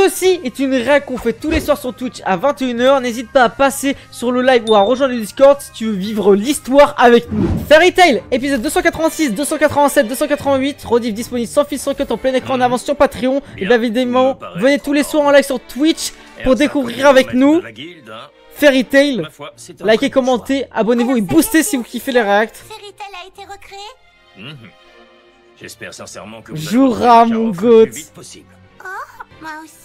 Ceci est une règle qu'on fait tous les soirs sur Twitch à 21 h. N'hésite pas à passer sur le live ou à rejoindre le Discord si tu veux vivre l'histoire avec nous. Fairy Tail, épisode 286, 287, 288, rediff disponible sans fil, sans cut en plein écran en avance sur Patreon. Et bien évidemment, venez tous les soirs en live sur Twitch pour découvrir avec nous Fairy Tail. Likez, commentez, abonnez-vous et boostez si vous kiffez les réacts. Fairy Tail a été recréé. J'espère sincèrement que vous Jouera mon goat. Moi aussi.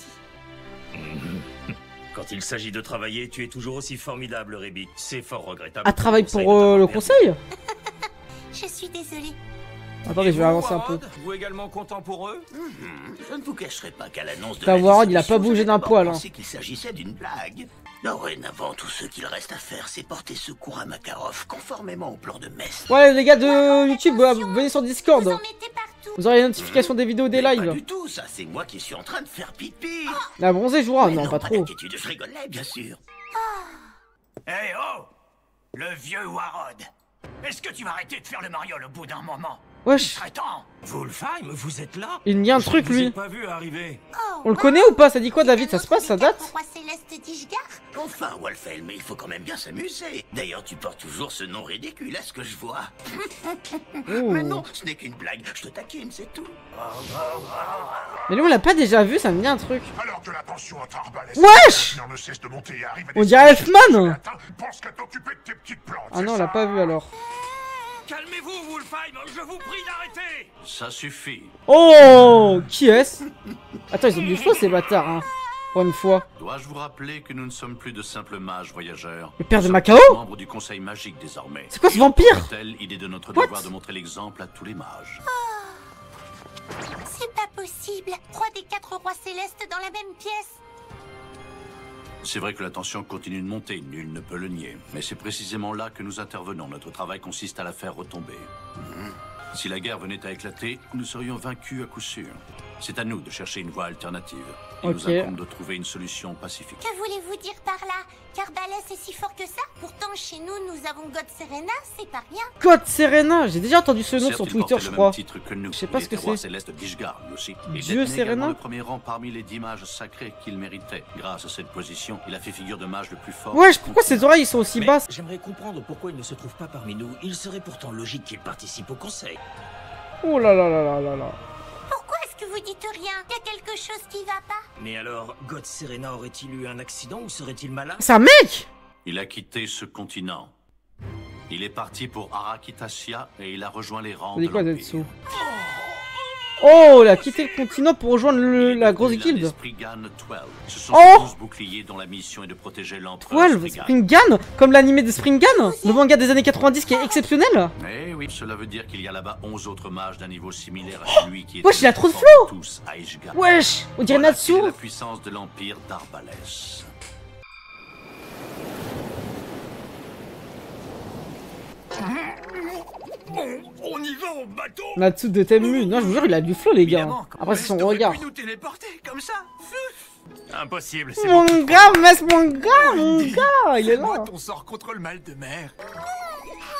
Quand il s'agit de travailler, tu es toujours aussi formidable, Rébi. C'est fort regrettable. À travail pour le conseil. Je suis désolée. Attendez, je vais avancer un peu. Vous également content pour eux? Je ne vous cacherai pas qu'à l'annonce de Ta Warren, il a pas bougé d'un poil. Hein. Qu'il s'agissait d'une blague. Dorénavant, tout ce qu'il reste à faire, c'est porter secours à Makarov, conformément au plan de Metz. Ouais, les gars de YouTube, venez sur Discord. Vous en mettez partout. Vous aurez les notifications des vidéos, des Pas lives. du tout, ça, c'est moi qui suis en train de faire pipi. La bronzée jouera, Mais non, pas trop. d'inquiétude, je rigolais, bien sûr. Hé oh! Le vieux Warod! Est-ce que tu vas arrêter de faire le mariole au bout d'un moment? Wesh, Traitant! Wolfheim, vous êtes là? il y a un truc Je vous ai lui. pas vu arriver. On le connaît ou pas? Ça dit quoi, David? Ça se passe, ça date? Roi Céleste d'Ishgar. Enfin, Wolfhelm, mais il faut quand même bien s'amuser. D'ailleurs, tu portes toujours ce nom ridicule, à ce que je vois. Mais non, ce n'est qu'une blague. Je te taquine, c'est tout. Mais lui, on l'a pas déjà vu, ça me dit un truc. Alors que la tension entre Arbalès Wesh! ne cesse de monter et arrive à On dirait Elfman. Pense qu'à t'occuper de tes petites plantes. Ah non, on l'a pas vu alors. Calmez-vous, Wolfheim, je vous prie d'arrêter. Ça suffit. Oh, qui est-ce? Attends, ils ont du faux ces bâtards, hein. Pour une fois. Dois-je vous rappeler que nous ne sommes plus de simples mages voyageurs? Le père de Nous Macao? sommes membres du conseil magique désormais. C'est quoi ce vampire? Tel, il est de notre What? devoir de montrer l'exemple à tous les mages. C'est pas possible. 3 des 4 rois célestes dans la même pièce. C'est vrai que la tension continue de monter, nul ne peut le nier. Mais c'est précisément là que nous intervenons. Notre travail consiste à la faire retomber. Si la guerre venait à éclater, nous serions vaincus à coup sûr. C'est à nous de chercher une voie alternative. Il nous incombe de trouver une solution pacifique. Que voulez-vous dire par là? Qu'Arbalès est si fort que ça? Pourtant, chez nous, nous avons God Serena, c'est pas rien. God Serena, j'ai déjà entendu ce nom Certes, sur il Twitter, portait je le crois. même titre que nous. Je sais pas Il ce que était roi c'est. Céleste d'Ishgard, lui aussi. Il Dieu détenait également Serena? le premier rang parmi les 10 mages sacrés qu'il méritait. Grâce à cette position, il a fait figure de mage le plus fort. Wesh, pourquoi ses oreilles sont aussi basses? J'aimerais comprendre pourquoi il ne se trouve pas parmi nous. Il serait pourtant logique qu'il participe au conseil. Oh là là là là là là. Pourquoi est-ce que vous dites rien? Y a quelque chose qui va pas? Mais alors, God Serena aurait-il eu un accident ou serait-il malade? C'est un mec? Il a quitté ce continent. Il est parti pour Arakitasia et il a rejoint les rangs Ça dit de quoi l'Empire. Zetsu? Oh, il a quitté le continent pour rejoindre la grosse guilde. Spriggan 12. Ce sont Oh 12 boucliers dont la mission est de protéger l'empereur 12, Spriggan. Springan, comme l'animé de Springan, le manga des années 90 qui est exceptionnel. Eh oui, cela veut dire qu'il y a là-bas 11 autres mages d'un niveau similaire à celui qui est Wesh, il a trop de plus flow. fort de tous à Ishgard. Wesh, on dirait Voilà Natsu. quelle est la puissance de l'empire d'Arbalès. On y va en bateau! Natsu de Tenmu. Non, je vous jure, il a du flow, les gars. Évidemment, Après, c'est son West aurait regard. pu nous téléporter comme ça. Impossible, c'est Mon beaucoup gars, Mess, mon gars, il est Moi, là. ton sort contre le mal de mer.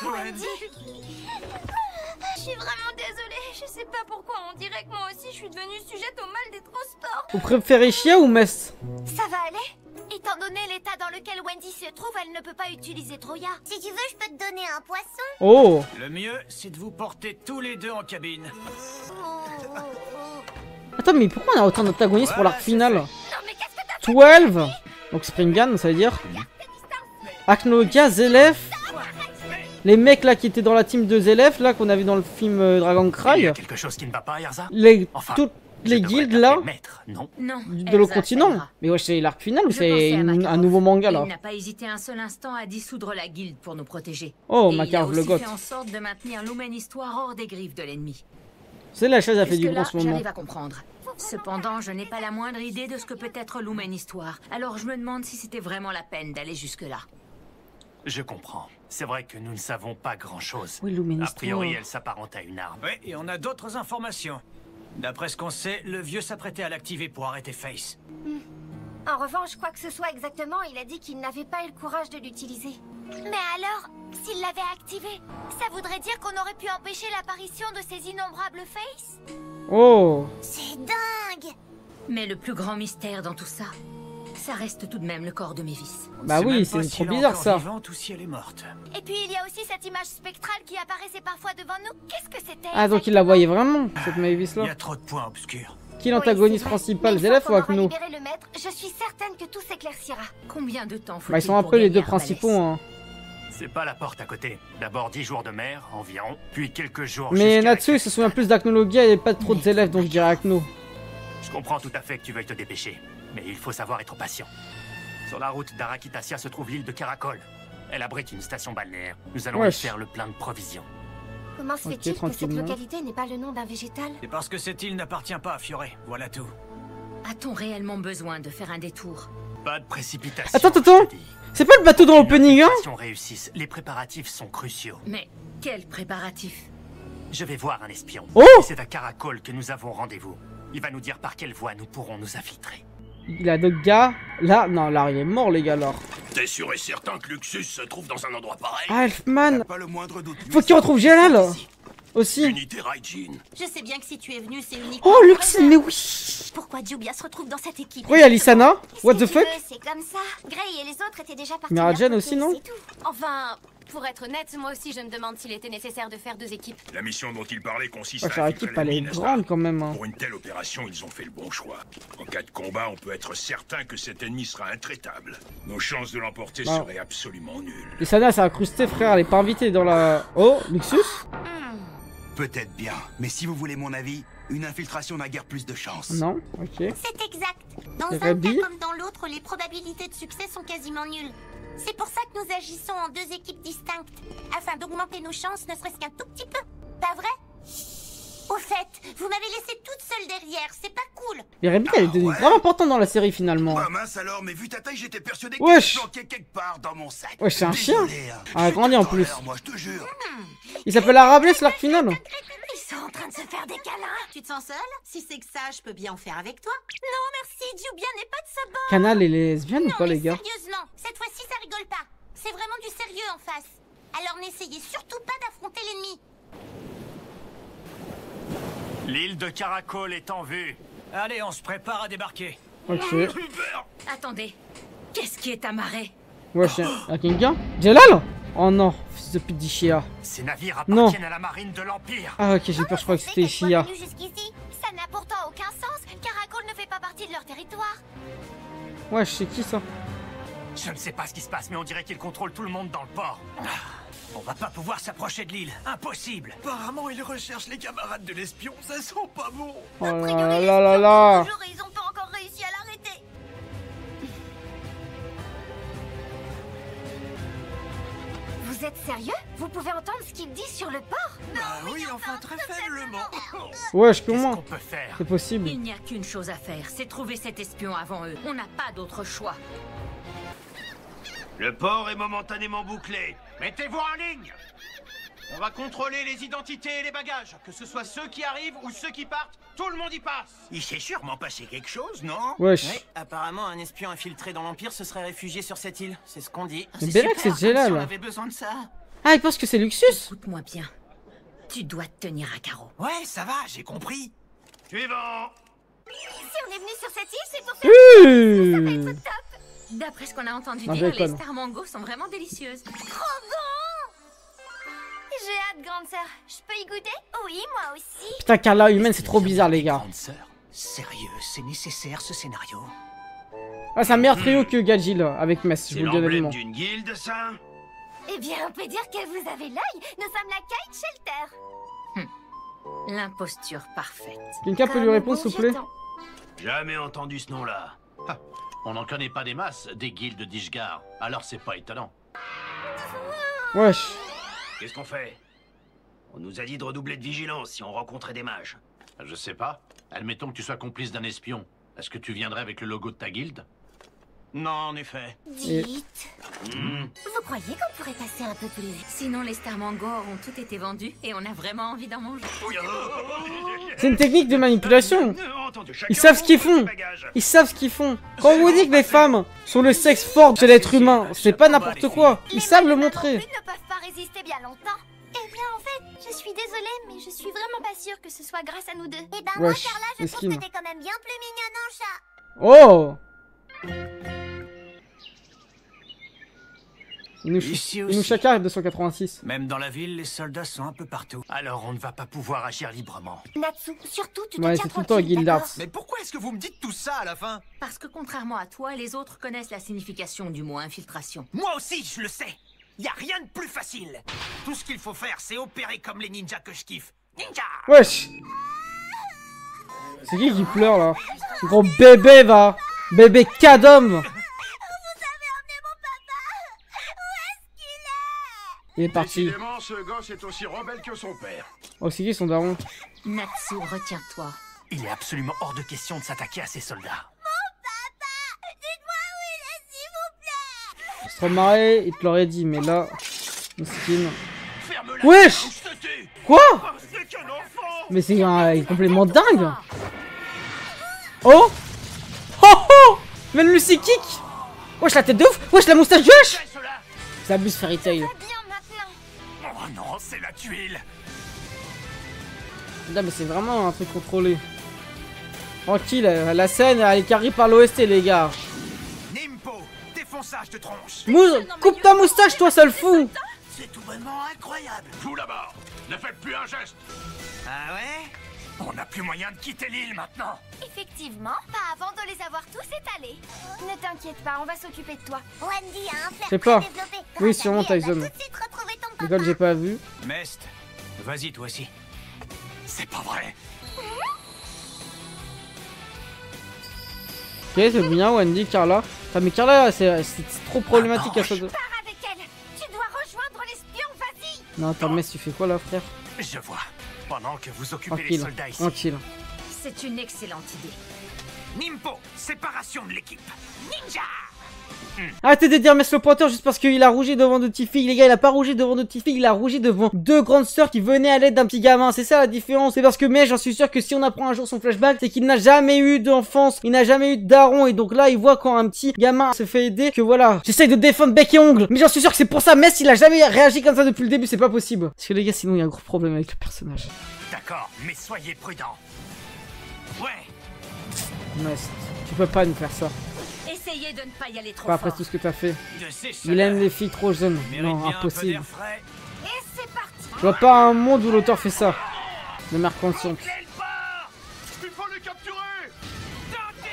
Wendy. Je suis vraiment désolée. Je sais pas pourquoi. On dirait que moi aussi, je suis devenue sujette au mal des transports. Vous préférez Chia ou Mess? Ça va aller? Étant donné l'état dans lequel Wendy se trouve, elle ne peut pas utiliser Troya. Si tu veux, je peux te donner un poisson. Oh. Le mieux, c'est de vous porter tous les deux en cabine. Attends, mais pourquoi on a autant d'antagonistes pour l'arc final? Non, mais qu'est-ce que t'as fait? 12. Donc Springan, ça veut dire Aknoga, Zelef. Les mecs là qui étaient dans la team de Zelef, là qu'on a vu dans le film Dragon Il y Cry. a quelque chose qui ne va pas, Erza? Enfin, Toutes les je devrais guildes là t'appeler maître, non? Non. de l'autre continent. Mais ouais, c'est l'arc final ou Je c'est pensais à un Makarov. nouveau manga là? Il n'a pas hésité un seul instant à dissoudre la guilde pour nous protéger. Oh, Et Makarov il a le aussi goth. fait en sorte de maintenir Lumen Histoire hors des griffes de l'ennemi. C'est la chose a fait du Jusque bon en là, ce moment. j'arrive à comprendre. Cependant, je n'ai pas la moindre idée de ce que peut être Lumen Histoire. Alors je me demande si c'était vraiment la peine d'aller jusque-là. Je comprends. C'est vrai que nous ne savons pas grand-chose. Oui, Lumen A Histoire. priori, elle s'apparente à une arme. Oui, et on a d'autres informations. D'après ce qu'on sait, le vieux s'apprêtait à l'activer pour arrêter Face. En revanche, quoi que ce soit exactement, il a dit qu'il n'avait pas eu le courage de l'utiliser. Mais alors, s'il l'avait activé, ça voudrait dire qu'on aurait pu empêcher l'apparition de ces innombrables Faces? Oh. C'est dingue! Mais le plus grand mystère dans tout ça, ça reste tout de même le corps de Mévis. Bah oui, c'est trop bizarre ça. Vivante ou si elle est morte. Et puis il y a aussi cette image spectrale qui apparaissait parfois devant nous. Qu'est-ce que c'était? Ah, donc il la voyait vraiment, cette Mavis Il y là. a trop de points obscurs. Qui est l'antagoniste principal? Zelef ou Akno? Le maître, je suis certaine que tout s'éclaircira. Combien de temps faut-il Bah ils sont un pour peu les gagner deux Arbalès? principaux hein. C'est pas la porte à côté. D'abord 10 jours de mer, environ, puis quelques jours Mais jusqu'à Natsu il se souvient plus d'Aknologia et pas trop de Zelef, donc je dirais Akno. Je comprends tout à fait que tu veuilles te dépêcher, mais il faut savoir être patient. Sur la route d'Arakitasia se trouve l'île de Caracol. Elle abrite une station balnéaire. Nous allons y Wesh. faire le plein de provisions. Comment se Ok, fait-il que cette tranquillement. localité n'ait pas le nom d'un végétal? C'est parce que cette île n'appartient pas à Fioré, voilà tout. A-t-on réellement besoin de faire un détour? Pas de précipitation. Attends. je te dis. C'est pas le bateau dans l'opening hein? Si on réussisse, les préparatifs sont cruciaux. Mais quel préparatif? Je vais voir un espion. Oh! Et c'est à Caracol que nous avons rendez-vous. Il va nous dire par quelle voie nous pourrons nous infiltrer. Il a d'autres gars. Là, non, là il est mort les gars alors. T'es sûr et certain que Luxus se trouve dans un endroit pareil? Ah Elfman! Pas le moindre doute. Faut qu'il retrouve Jalal aussi. Unité Raijin. Je sais bien que si tu es venu, c'est uniquement... Oh Luxine, mais oui! Pourquoi Jubia se retrouve dans cette équipe? Oui, Alisana? What the fuck? C'est comme ça. Gray et les autres étaient déjà partis. Miragen de leur aussi, côté, non? c'est tout. Enfin, pour être honnête, moi aussi je me demande s'il était nécessaire de faire 2 équipes. La mission dont il parlait consiste Ouais, à leur infiltrer équipe elle est l'ennemi, n'est-ce pas? grande quand même hein. Pour une telle opération, ils ont fait le bon choix. En cas de combat, on peut être certain que cet ennemi sera intraitable. Nos chances de l'emporter Bah. seraient absolument nulles. Alisana s'est incrustée frère, elle est pas invitée dans la... Oh, Luxus? Peut-être bien, mais si vous voulez mon avis, une infiltration n'a guère plus de chance. Non, ok. C'est exact. Dans Et un cas Rabi? comme dans l'autre, les probabilités de succès sont quasiment nulles. C'est pour ça que nous agissons en 2 équipes distinctes, afin d'augmenter nos chances ne serait-ce qu'un tout petit peu. Pas vrai? Au fait, vous m'avez laissé toute seule derrière, c'est pas cool. Et Rabi elle est devenue ouais? grave importante dans la série finalement. Bah mince alors, mais vu ta taille, j'étais persuadé que Wesh. tu te planquais quelque part dans mon sac. Wesh, c'est un chien. Désolé, hein. Ah, elle a Je suis grandi en tout plus. l'air, moi, je te jure. Il s'appelle Arablé l'arc final. Ils sont en train de se faire des câlins. Tu te sens seule? Si c'est que ça, je peux bien en faire avec toi. Non, merci, Jubia n'est pas de sa bande. Canal et les lesbiennes ou Non, pas mais les gars? sérieusement, cette fois-ci ça rigole pas. C'est vraiment du sérieux en face. Alors n'essayez surtout pas d'affronter l'ennemi. L'île de Caracol est en vue. Allez, on se prépare à débarquer. Ok. Attendez, qu'est-ce qui est amarré? Wesh, y'a quelqu'un? Jalal? Oh non, fils de pute d'Ishia. Ces navires Non. appartiennent à la marine de l'Empire. Ah ok, j'ai peur, je crois que c'était Ishia. Jusqu'ici, ça n'a pourtant aucun sens. Caracol ne fait pas partie de leur territoire. Wesh, c'est qui ça? Je ne sais pas ce qui se passe, mais on dirait qu'ils contrôlent tout le monde dans le port. On va pas pouvoir s'approcher de l'île. Impossible. Apparemment, ils recherchent les camarades de l'espion. Ça sent pas bon. Oh A priori, là les là là espions là. courent toujours et ils ont pas encore réussi à l'arrêter. Vous êtes sérieux? Vous pouvez entendre ce qu'ils disent sur le port? oui, enfin, très faiblement. Wesh, Qu'est-ce comment? qu'on peut faire? C'est possible. Il n'y a qu'une chose à faire, c'est trouver cet espion avant eux. On n'a pas d'autre choix. Le port est momentanément bouclé. Mettez-vous en ligne. On va contrôler les identités et les bagages. Que ce soit ceux qui arrivent ou ceux qui partent, tout le monde y passe. Il s'est sûrement passé quelque chose, non? Wesh. Oui, apparemment un espion infiltré dans l'Empire se serait réfugié sur cette île, c'est ce qu'on dit. Mais Belek, c'est Jalal. Si on avait besoin de ça. Ah, il pense que c'est Luxus? Écoute-moi bien. Tu dois te tenir à carreau. Ouais, ça va, j'ai compris. Suivant. Si on est venu sur cette île, c'est pour faire Ouh. D'après ce qu'on a entendu Non, dire, je les déconne. stars mango sont vraiment délicieuses. trop bon. J'ai hâte, grande sœur. Je peux y goûter? Oui, moi aussi. Putain, Carla humaine, c'est trop bizarre les gars. Grande sœur. Sérieux, c'est nécessaire ce scénario? Ah, c'est un meilleur trio que Gadji là, avec Mess, je C'est vous le dis l'emblème honnêtement. d'une guilde, ça? Eh bien, on peut dire que vous avez l'œil. Nous sommes la Kite Shelter. L'imposture parfaite. Quelqu'un peut lui Comme répondre bon s'il vous plaît? vieux temps. Jamais entendu ce nom-là. On n'en connaît pas des masses, des guildes d'Ishgard. Alors c'est pas étonnant. Wesh. Qu'est-ce qu'on fait? On nous a dit de redoubler de vigilance si on rencontrait des mages. Je sais pas. Admettons que tu sois complice d'un espion. Est-ce que tu viendrais avec le logo de ta guilde? Non, en effet. Dites. Vous croyez qu'on pourrait passer un peu plus vite? Sinon, les stars mango auront tout été vendus et on a vraiment envie d'en manger. C'est une technique de manipulation. Entendu, chacun Ils savent ce qu'ils montre ses font. bagages. Ils savent ce qu'ils font. Quand on vous dit que les femmes sont le sexe fort de l'être humain, c'est pas n'importe quoi. Ils savent le montrer. Les ne peuvent pas résister bien longtemps. Et bien, en fait, je suis désolée, mais je suis vraiment pas sûre que ce soit grâce à nous deux. Eh ben moi, Wesh, Carla, je trouve mesquine. que t'es quand même bien plus mignonne en chat. Oh! Inuyasha 286. Même dans la ville, les soldats sont un peu partout. Alors on ne va pas pouvoir agir librement. Natsu, surtout, tu te Ouais, tiens c'est tout le temps tranquille, Guildarts. d'accord? Mais pourquoi est-ce que vous me dites tout ça à la fin? Parce que contrairement à toi, les autres connaissent la signification du mot infiltration. Moi aussi, je le sais. Y a rien de plus facile. Tout ce qu'il faut faire, c'est opérer comme les ninjas que je kiffe. Ninja! Wesh! C'est qui pleure là? Gros bébé va! Bébé cadom! Il est parti. Décidément, ce gosse est aussi rebelle que son père. Oh, c'est qui son daron? Natsu, retiens-toi. Il est absolument hors de question de s'attaquer à ces soldats. Il se remarrait, il te l'aurait dit, mais là. Mesquine. Ferme-la, Wesh! ou je te tue. Quoi? C'est qu'un enfant! Mais c'est il est complètement dingue! Oh! Oh oh! Même Lucy kick! Wesh, la tête de ouf! Wesh, la moustache de hache! Ça abuse Fairy Tail. Oh non, c'est la tuile. Là, mais c'est vraiment un truc contrôlé. Tranquille, la scène, elle est carrée par l'OST, les gars. Nimpo, défonçage de tronche. Coupe ta moustache, toi, sale fou! C'est tout bonnement incroyable. Vous là-bas, ne faites plus un geste. Ah ouais? On n'a plus moyen de quitter l'île maintenant. Effectivement, pas avant de les avoir tous étalés. Ne t'inquiète pas, on va s'occuper de toi. Wendy a un Je sais flair pas. très développé. Oui, Grâce à sûrement lui, elle va Tyson. tout de suite retrouver ton papa. Nicole, j'ai pas vu. Mest, vas-y toi aussi. C'est pas vrai. Ok, c'est bien, Wendy, Carla. Putain, mais Carla, c'est trop problématique à ça. Pars avec elle. Tu dois rejoindre l'espion, vas-y. Non, attends, mais tu fais quoi là, frère? Je vois. Pendant que vous occupez les Tranquille, soldats ici. tranquille. C'est une excellente idée. Nimpo, séparation de l'équipe. Ninja! Arrêtez de dire Mess le pointeur juste parce qu'il a rougi devant deux petites filles. Les gars, il a pas rougi devant deux petites filles, il a rougi devant deux grandes sœurs qui venaient à l'aide d'un petit gamin. C'est ça la différence. C'est parce que mais j'en suis sûr que si on apprend un jour son flashback, c'est qu'il n'a jamais eu d'enfance, il n'a jamais eu de daron. Et donc là, il voit quand un petit gamin se fait aider que voilà, j'essaye de défendre bec et ongle. Mais j'en suis sûr que c'est pour ça. Mess, il a jamais réagi comme ça depuis le début, c'est pas possible. Parce que les gars, sinon il y a un gros problème avec le personnage. D'accord, mais soyez prudents. Ouais. Mess, tu peux pas nous faire ça. Essayez de ne pas y aller trop Pas après fort. tout ce que t'as fait. De ces Il aime chaleurs. les filles trop jeunes. Mérite Non, bien un peu impossible. d'air frais. Et c'est parti. Je vois pas un monde où l'auteur fait ça. De mère consciente. Quel part! Il faut le capturer. Dans tes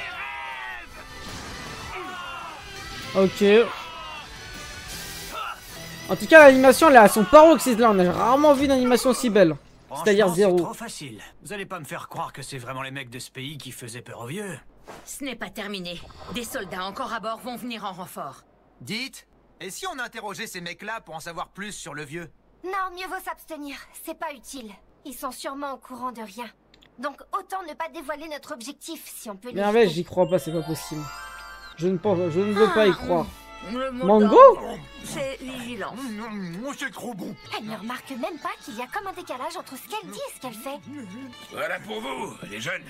rêves! Ok. En tout cas, l'animation, elle est à son paroxysme là. On a rarement vu une animation aussi belle. C'est-à-dire Franchement, zéro. C'est trop facile. Vous allez pas me faire croire que c'est vraiment les mecs de ce pays qui faisaient peur aux vieux. Ce n'est pas terminé. Des soldats encore à bord vont venir en renfort. Dites, et si on interrogeait ces mecs-là pour en savoir plus sur le vieux? Non, mieux vaut s'abstenir. C'est pas utile. Ils sont sûrement au courant de rien. Donc autant ne pas dévoiler notre objectif si on peut Mais en fait, l'éviter. j'y crois pas, c'est pas possible. Je ne veux pas y croire. Le mot Mango? d'ordre, c'est vigilant. C'est trop bon. Elle ne remarque même pas qu'il y a comme un décalage entre ce qu'elle dit et ce qu'elle fait. Voilà pour vous, les jeunes.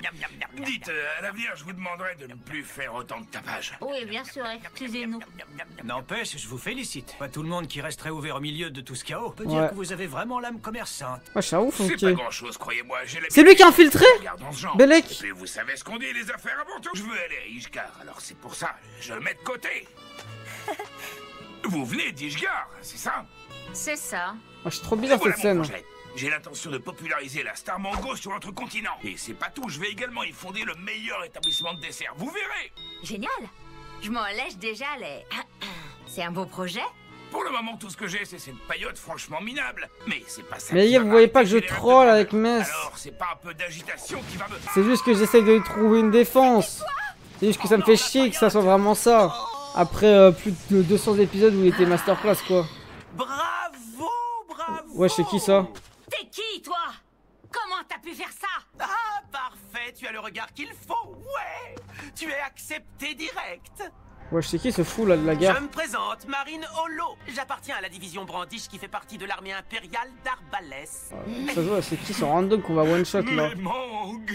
Dites, à l'avenir, je vous demanderai de ne plus faire autant de tapage. Oui, bien sûr, excusez-nous. N'empêche, je vous félicite. Pas tout le monde qui resterait ouvert au milieu de tout ce chaos peut Ouais. dire que vous avez vraiment l'âme commerçante. Ouais, c'est ouf, C'est ok. pas grand-chose, croyez-moi. J'ai C'est lui qui a infiltré? Regarde dans ce genre. Belek. Et puis vous savez ce qu'on dit, les affaires avant tout. Je veux aller à Ishgar, alors c'est pour ça, je le mets de côté. Vous venez d'Ishgar, c'est ça? C'est ça. Je suis trop bizarre Voilà cette mon scène. projet. J'ai l'intention de populariser la star mango sur notre continent. Et c'est pas tout, je vais également y fonder le meilleur établissement de dessert. Vous verrez. Génial. Je m'en lèche déjà les... C'est un beau projet? Pour le moment, tout ce que j'ai, c'est cette paillote franchement minable. Mais c'est pas ça. Mais qui les gars, va vous voyez pas que je m'arrêter les troll rêves de avec Meuble. Mess. Alors, c'est pas un peu d'agitation qui va me... C'est juste que j'essaye de lui trouver une défense. C'est juste que ça me fait chier que ça soit vraiment ça. Après plus de 200 épisodes où il était masterclass quoi. Bravo, bravo. Ouais, c'est qui ça? T'es qui, toi? Comment t'as pu faire ça? Ah, parfait, tu as le regard qu'il faut, ouais. Tu es accepté direct. Ouais, c'est qui ce fou là de la Je guerre? me présente, Marine Holo. J'appartiens à la division Brandish qui fait partie de l'armée impériale d'Arbalès. Ça se voit, c'est qui ce random qu'on va one shot là? Mais Mang,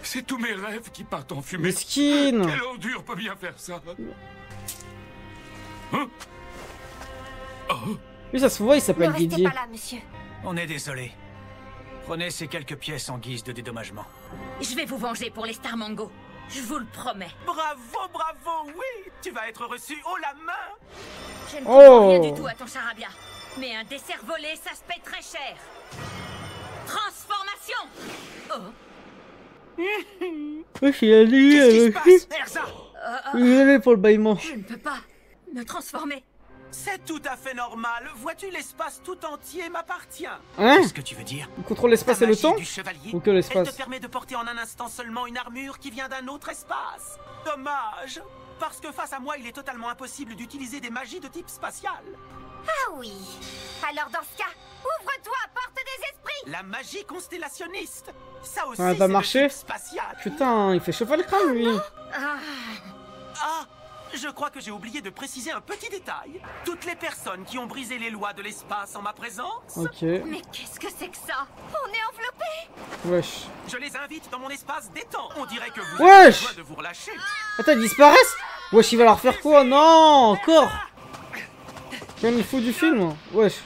c'est tous mes rêves qui partent en fumée. Mesquine. Quelle ordure peut bien faire ça? Hein? Oh, Lui ça se voit, il Ne s'appelle restez Didier. pas là, monsieur. On est désolé. Prenez ces quelques pièces en guise de dédommagement. Je vais vous venger pour les Star Mango. Je vous le promets. Bravo, bravo, oui. Tu vas être reçu haut la main. Je ne comprends rien du tout à ton charabia. Mais un dessert volé, ça se paie très cher. Transformation. Oh. Wesh, il a dit... Qu'est-ce qui se passe, Erza? Il est allé pour le bâillement. Je ne peux pas me transformer. C'est tout à fait normal. Vois-tu, l'espace tout entier m'appartient. Hein? Qu'est-ce que tu veux dire? On contrôle l'espace et le temps? Du chevalier, Ou que elle l'espace? te permet de porter en un instant seulement une armure qui vient d'un autre espace. Dommage. Parce que face à moi, il est totalement impossible d'utiliser des magies de type spatial. Ah oui. Alors dans ce cas, ouvre-toi, porte des esprits. La magie constellationniste. Ça aussi, Ah, c'est bah de marché. type spatial. Putain, il fait chauffer le crâne, lui. Ah, je crois que j'ai oublié de préciser un petit détail. Toutes les personnes qui ont brisé les lois de l'espace en ma présence, Ok. Mais qu'est-ce que c'est que ça? On est enveloppés. Wesh. je les invite dans mon espace détente. On dirait que vous Wesh. avez besoin de vous relâcher. Attends, ils disparaissent? Wesh, il va leur faire quoi? Non, encore. Comme il faut du film. Wesh.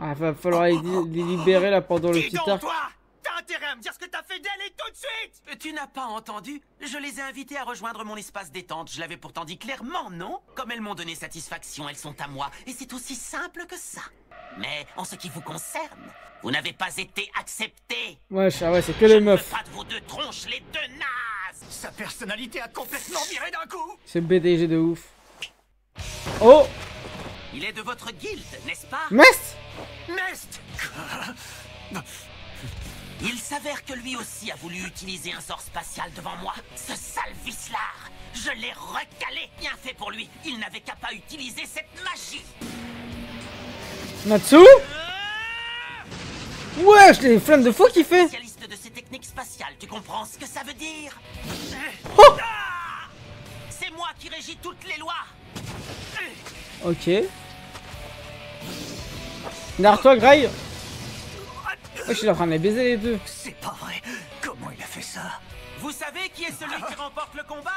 Ah, va falloir les libérer là pendant le Dis petit donc, arc. toi, t'as intérêt à me dire ce que t'as fait d'elle et tout de suite. Tu n'as pas entendu? Je les ai invités à rejoindre mon espace détente. Je l'avais pourtant dit clairement, non? Comme elles m'ont donné satisfaction, elles sont à moi. Et c'est aussi simple que ça. Mais en ce qui vous concerne, vous n'avez pas été accepté. Wesh, ah ouais, c'est que les meufs. Pas de vos deux tronches, les deux nazes. Sa personnalité a complètement viré d'un coup. C'est BDG de ouf. Oh! Il est de votre guilde, n'est-ce pas? Mest! Nest. Il s'avère que lui aussi a voulu utiliser un sort spatial devant moi. Ce sale vicelard. Je l'ai recalé. Bien fait pour lui. Il n'avait qu'à pas utiliser cette magie. Natsu? Wesh, les flammes de feu qu'il fait! Spécialiste de ces techniques spatiales, tu comprends ce que ça veut dire? Oh! Ah, c'est moi qui régis toutes les lois. Ok. Derrière toi, Grail. Wesh, il est en train de les baiser les deux. C'est pas vrai. Comment il a fait ça? Vous savez qui est celui qui remporte le combat?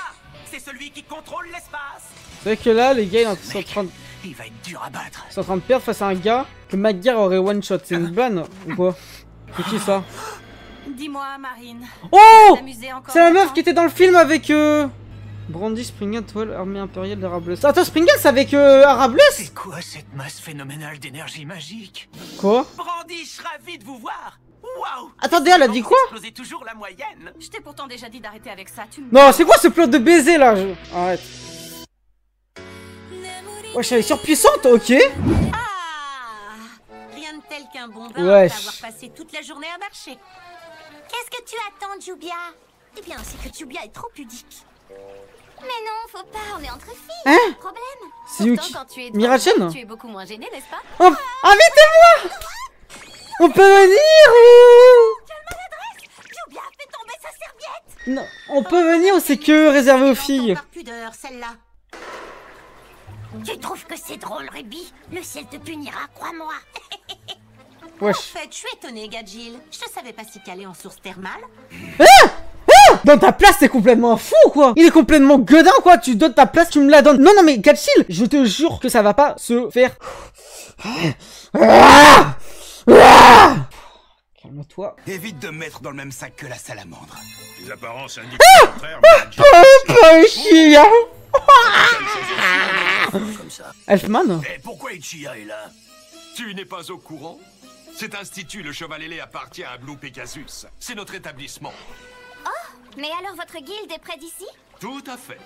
C'est celui qui contrôle l'espace. C'est vrai que là, les gars, ils sont en train de... Il va être dur à battre. Ils sont en train de perdre face à un gars que McGuire aurait one shot. C'est une blague ou quoi? C'est qui ça? Dis-moi, Marine. Oh! T'amuser encore C'est la meuf longtemps qui était dans le film avec Brandy, Springald, Toile, Armée Impériale d'Arablus. Attends, Springald c'est avec Arablus? C'est quoi cette masse phénoménale d'énergie magique? Quoi? Brandy, je suis ravi de vous voir. Waouh! Attendez, elle a dit quoi? Explosez toujours la moyenne. Je t'ai pourtant déjà dit d'arrêter avec ça. Tu me... Non, c'est quoi ce plot de baiser là? Arrête. Wesh, elle est surpuissante, ok. Ah, rien de tel qu'un bon bain Wesh. après avoir passé toute la journée à marcher. Qu'est-ce que tu attends, Jubia? Eh bien, c'est que Jubia est trop pudique. Mais non, faut pas, on est entre filles. Hein? Pas de problème. C'est Pourtant, Yuki. quand tu es Mirachen? devant moi, tu es beaucoup moins gênée, n'est-ce pas? Oh, invitez-moi! On peut venir ou... Quelle maladresse! Jubia a fait tomber sa serviette! Non, on peut venir ou c'est que réservé aux filles? Par pudeur, celle-là. Tu trouves que c'est drôle, Ruby? Le ciel te punira, crois-moi. Wesh. En fait, je suis étonnée, Gadjil. Je te savais pas si calé en source thermale. Dans ta place, c'est complètement fou, quoi. Il est complètement gueudin, quoi. Tu donnes ta place, tu me la donnes. Non, non, mais Gadjil, je te jure que ça va pas se faire. Calme-toi. Évite de mettre dans le même sac que la salamandre. Les apparences indiquent le contraire, mais Pas chien. Comme ça. Elfman? Et pourquoi Ichiya est là? Tu n'es pas au courant? Cet institut, le Cheval Ailé, appartient à Blue Pegasus. C'est notre établissement. Mais alors votre guilde est près d'ici? Tout à fait.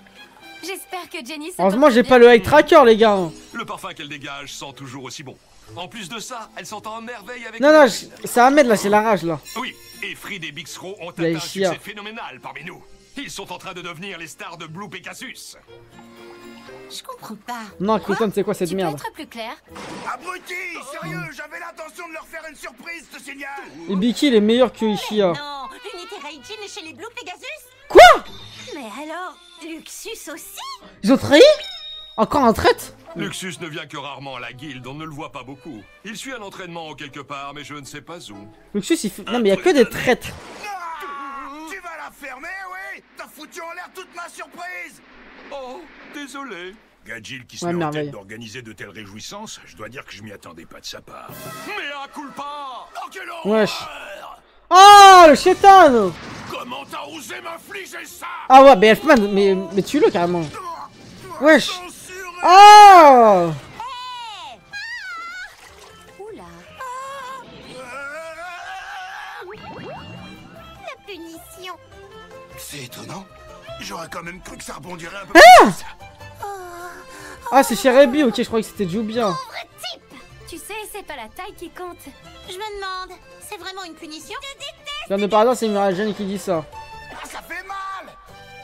J'espère que Jenny se Heureusement, porte j'ai bien. pas le high tracker, les gars. Le parfum qu'elle dégage sent toujours aussi bon. En plus de ça, elle s'entend en merveille avec... Non, non, c'est Ahmed, là, c'est la rage, là. Oui, et Fried et Bixro ont Il y a atteint un Ishia. succès phénoménal parmi nous. Ils sont en train de devenir les stars de Blue Pegasus. Je comprends pas. Non, Clinton, c'est quoi cette Tu peux merde? être plus clair? Abruti! Sérieux, j'avais l'intention de leur faire une surprise, ce signal! Et Biki, il est meilleur que Ishia. Non, l'unité Raijin est chez les Blue Pegasus? Quoi? Mais alors, Luxus aussi? Ils ont trahi? Encore un traite? Luxus ne vient que rarement à la guilde, on ne le voit pas beaucoup. Il suit un entraînement quelque part, mais je ne sais pas où. Luxus, il fait... Non, mais il y a que des traites. Ah, tu vas la fermer, oui? T'as foutu en l'air toute ma surprise! Oh, désolé. Gadjil qui se Ouais, met en merveille. tête d'organiser de telles réjouissances, je dois dire que je m'y attendais pas de sa part. Mais un culpa! Oh, quelle Wesh. horreur! Oh, le chétan. Comment t'as osé m'infliger ça? Ah ouais, mais Elfman, mais tue-le carrément. Wesh. Oh. Oula. La punition. C'est étonnant. J'aurais quand même cru que ça rebondirait un peu Ah plus. Ah, c'est chez Rebi, ok, je croyais que c'était Jubia. Tu sais, c'est pas la taille qui compte. Je me demande, c'est vraiment une punition? Je déteste. Bien de par hasard, c'est Mirajane qui dit ça. Ah, ça fait mal.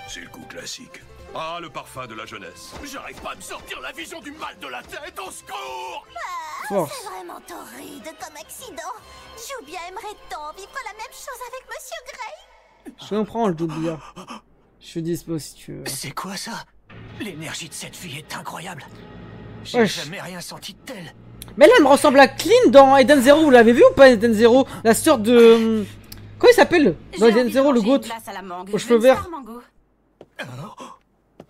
C'est le coup classique. Ah, le parfum de la jeunesse. J'arrive pas à me sortir la vision du mal de la tête, au secours! Force. C'est vraiment torride comme accident. Jubia aimerait tant vivre la même chose avec Monsieur Grey. Je comprends le Jubia. Je suis dispo si tu veux. C'est quoi ça? L'énergie de cette fille est incroyable. J'ai Wesh. jamais rien senti de tel. Mais là, elle me ressemble à Clean dans Eden Zero. Vous l'avez vu ou pas, Eden Zero? La sœur de. Comment il s'appelle dans Eden Zero, le goat aux cheveux verts.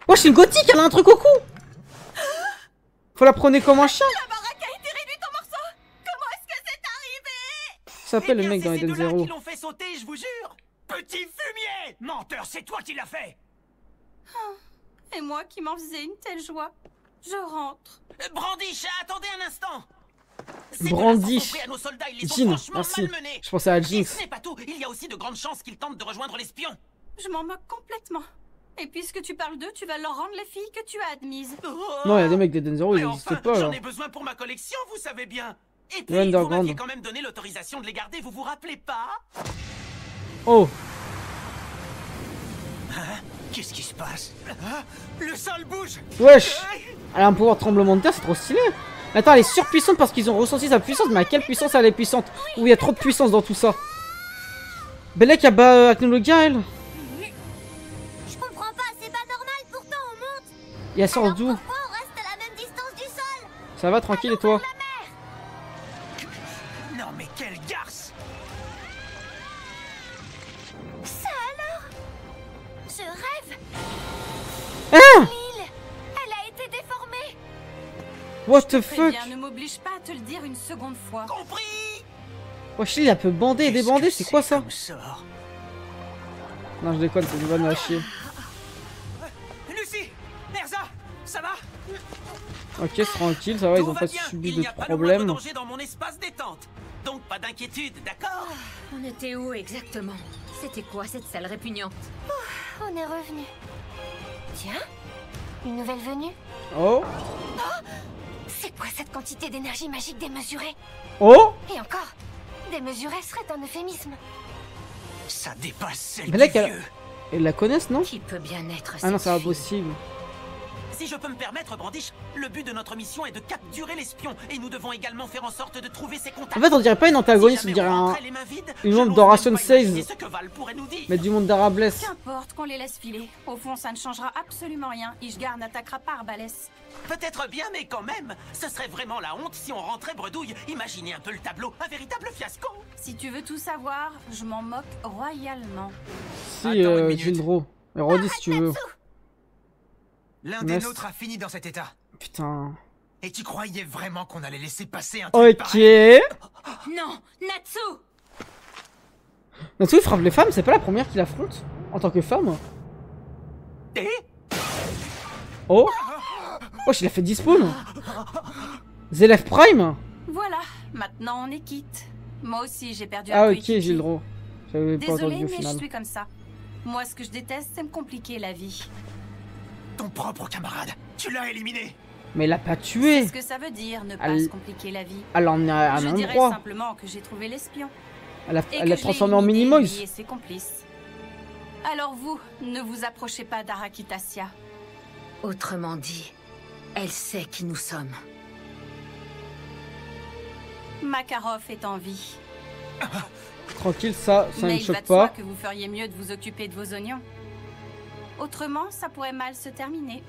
Wesh, c'est une gothique, elle a un truc au cou. Faut la prendre comme un chien. La baraque a été réduite en morceaux. Comment est-ce que c'est arrivé? Ça s'appelle le mec dans Eden Zero. Ils l'ont fait sauter, je vous jure. Petit fumier! Menteur, c'est toi qui l'as fait! Et moi qui m'en faisais une telle joie. Je rentre. Brandish, attendez un instant. Brandish. À nos soldats, ils les ont Jean, franchement merci. malmenés. Je pensais à Et Jinx. ce n'est pas tout, il y a aussi de grandes chances qu'ils tentent de rejoindre l'espion. Je m'en moque complètement. Et puisque tu parles d'eux, tu vas leur rendre les filles que tu as admises. Non, il y a des mecs d'Eden Zero, ils Mais n'existent enfin, pas là. j'en ai besoin pour ma collection, vous savez bien. Et puis, Le vous underground. m'aviez quand même donné l'autorisation de les garder, vous vous rappelez pas? Oh. Qu'est-ce qui se passe? Hein? Le sol bouge! Wesh. Elle a un pouvoir de tremblement de terre, c'est trop stylé. Mais attends, elle est surpuissante parce qu'ils ont ressenti sa puissance. Mais à quelle puissance elle est puissante? Ou il y a trop de puissance dans tout ça? Belek a bas Aknologia, elle. Je comprends pas, c'est pas normal, pourtant on monte. Et elle sort d'où? Pourquoi on reste à la même distance du sol? Ça va, tranquille, et toi? Non mais quelle garce! Ça alors? Je rêve. Ah! L'île, elle a été déformée. What the fuck? Préviens, ne m'oblige pas à te le dire une seconde fois. Compris! Wesh, elle peut bander et débander, c'est quoi ça? Comme sort. Non, je déconne, c'est une vanne à chier. Lucie! Erza! Ça va? Ok, c'est tranquille, ça va, ils Tout ont va pas bien, subi il de n'y a pas le moindre problème. danger dans mon espace détente. Donc pas d'inquiétude, d'accord? On était où exactement? C'était quoi cette salle répugnante? On est revenu. Tiens, une nouvelle venue. Oh? C'est quoi cette quantité d'énergie magique démesurée? Oh? Et encore, démesurée serait un euphémisme. Ça dépasse celle Mais là, du qu'elle vieux. ils la connaissent, non? Qui peut bien être Ah non, cette c'est fille? impossible. Si je peux me permettre, Brandish, le but de notre mission est de capturer l'espion. Et nous devons également faire en sorte de trouver ses contacts. En fait, on dirait pas une antagoniste, on dirait un... une monde d'Oration 16. Mais du monde d'Arablès. Qu'importe qu'on les laisse filer. Au fond, ça ne changera absolument rien. Ishgar n'attaquera pas Arbalès. Peut-être bien, mais quand même, ce serait vraiment la honte si on rentrait bredouille. Imaginez un peu le tableau, un véritable fiasco. Si tu veux tout savoir, je m'en moque royalement. Si, Attends une minute. Jindro. Mais redis si tu veux. L'un des Nest. nôtres a fini dans cet état. Putain. Et tu croyais vraiment qu'on allait laisser passer un truc Ok. pareil? Non! Natsu! Natsu, il frappe les femmes, c'est pas la première qu'il affronte en tant que femme. Et Oh. Oh, il a fait 10 spawns. Zelef Prime. Voilà, maintenant on est quitte. Moi aussi, j'ai perdu Ah un ok, coéquipier. j'ai le droit. J'avais pas entendu Désolée, au mais je final. suis comme ça. Moi, ce que je déteste, c'est me compliquer la vie. Ton propre camarade, tu l'as éliminé. Mais il a pas C'est tué. ce que ça veut dire, ne pas Elle- se compliquer la vie. Elle en est à Je un dirais endroit. simplement que j'ai trouvé l'espion. Elle a, Et elle l'a que je l'ai transformé en éliminé, Minimoys. lui et ses complices. Alors vous, ne vous approchez pas d'Arakitasia. Autrement dit, elle sait qui nous sommes. Makarov est en vie. Tranquille, ça ne Mais me il va choque de soi pas. que vous feriez mieux de vous occuper de vos oignons. Autrement, ça pourrait mal se terminer.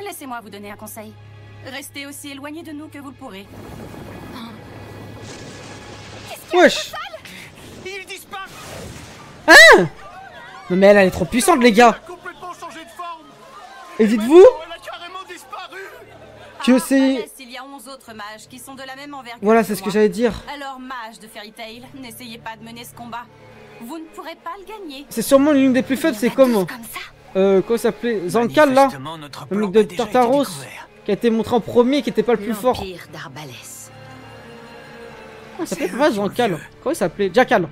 Laissez-moi vous donner un conseil. Restez aussi éloigné de nous que vous le pourrez. Wesh. Il disparaît. Non mais elle est trop puissante les gars. Complètement changé de forme. Et dites-vous, Elle a carrément que c'est... Alès, il y a 11 autres mages qui sont de la même envergure. Voilà, c'est ce que moi. j'allais dire. Alors, mage de Fairy Tail, n'essayez pas de mener ce combat. Vous ne pourrez pas le gagner. C'est sûrement l'une des plus faibles, c'est comment comment ça s'appelle Zankal là, le mec de Tartaros, qui a été montré en premier, qui était pas le plus fort. L'Empire d'Arbalès. Ah, ça s'appelait pas Zankal. Comment il s'appelait? Jackal.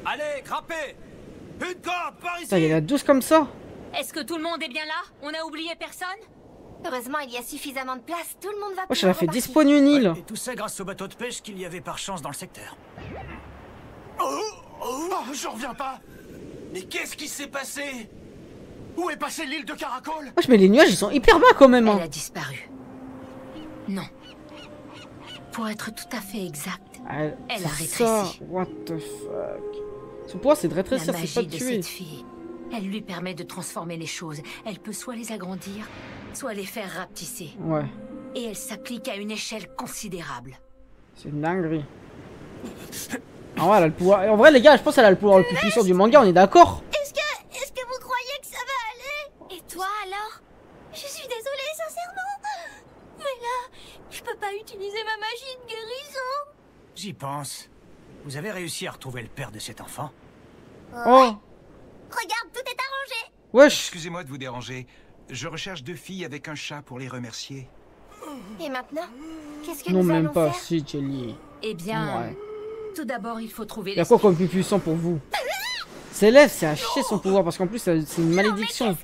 Allez, grimpez! Une corde par ici! Putain, il y en a 12 comme ça. Est-ce que tout le monde est bien là? On a oublié personne? Heureusement, il y a suffisamment de place. Tout le monde va Wesh, elle a fait 10 points une île. Et tout ça grâce au bateau de pêche qu'il y avait par chance dans le secteur. J'en reviens pas. Mais qu'est-ce qui s'est passé? Où est passée l'île de Caracol? Wesh, mais les nuages ils sont hyper bas quand même. Elle Hein. a disparu. Non. Pour être tout à fait exact, elle a rétréci. Ça, what the fuck. Son pouvoir c'est de rétrécir, La c'est pas magie de de tuer. cette fille, elle lui permet de transformer les choses. Elle peut soit les agrandir, soit les faire rapetisser. Ouais, Et elle s'applique à une échelle considérable. c'est une dinguerie. En vrai, elle a le pouvoir. En vrai, les gars, je pense qu'elle a le pouvoir le plus puissant du manga, on est d'accord? Est-ce que vous croyez que ça va aller? Et toi alors? Je suis désolée, sincèrement. Mais là, je peux pas utiliser ma magie de guérison. J'y pense. Vous avez réussi à retrouver le père de cet enfant? Oh, Regarde, tout est arrangé. wesh. Excusez-moi de vous déranger. Je recherche 2 filles avec un chat pour les remercier. Et maintenant? Qu'est-ce que Non, nous même allons pas, faire? si, Jelly. Eh bien, Ouais. tout d'abord, il faut trouver Y'a quoi comme plus puissant pour vous? Célèbre, c'est à chier son pouvoir parce qu'en plus, c'est une malédiction.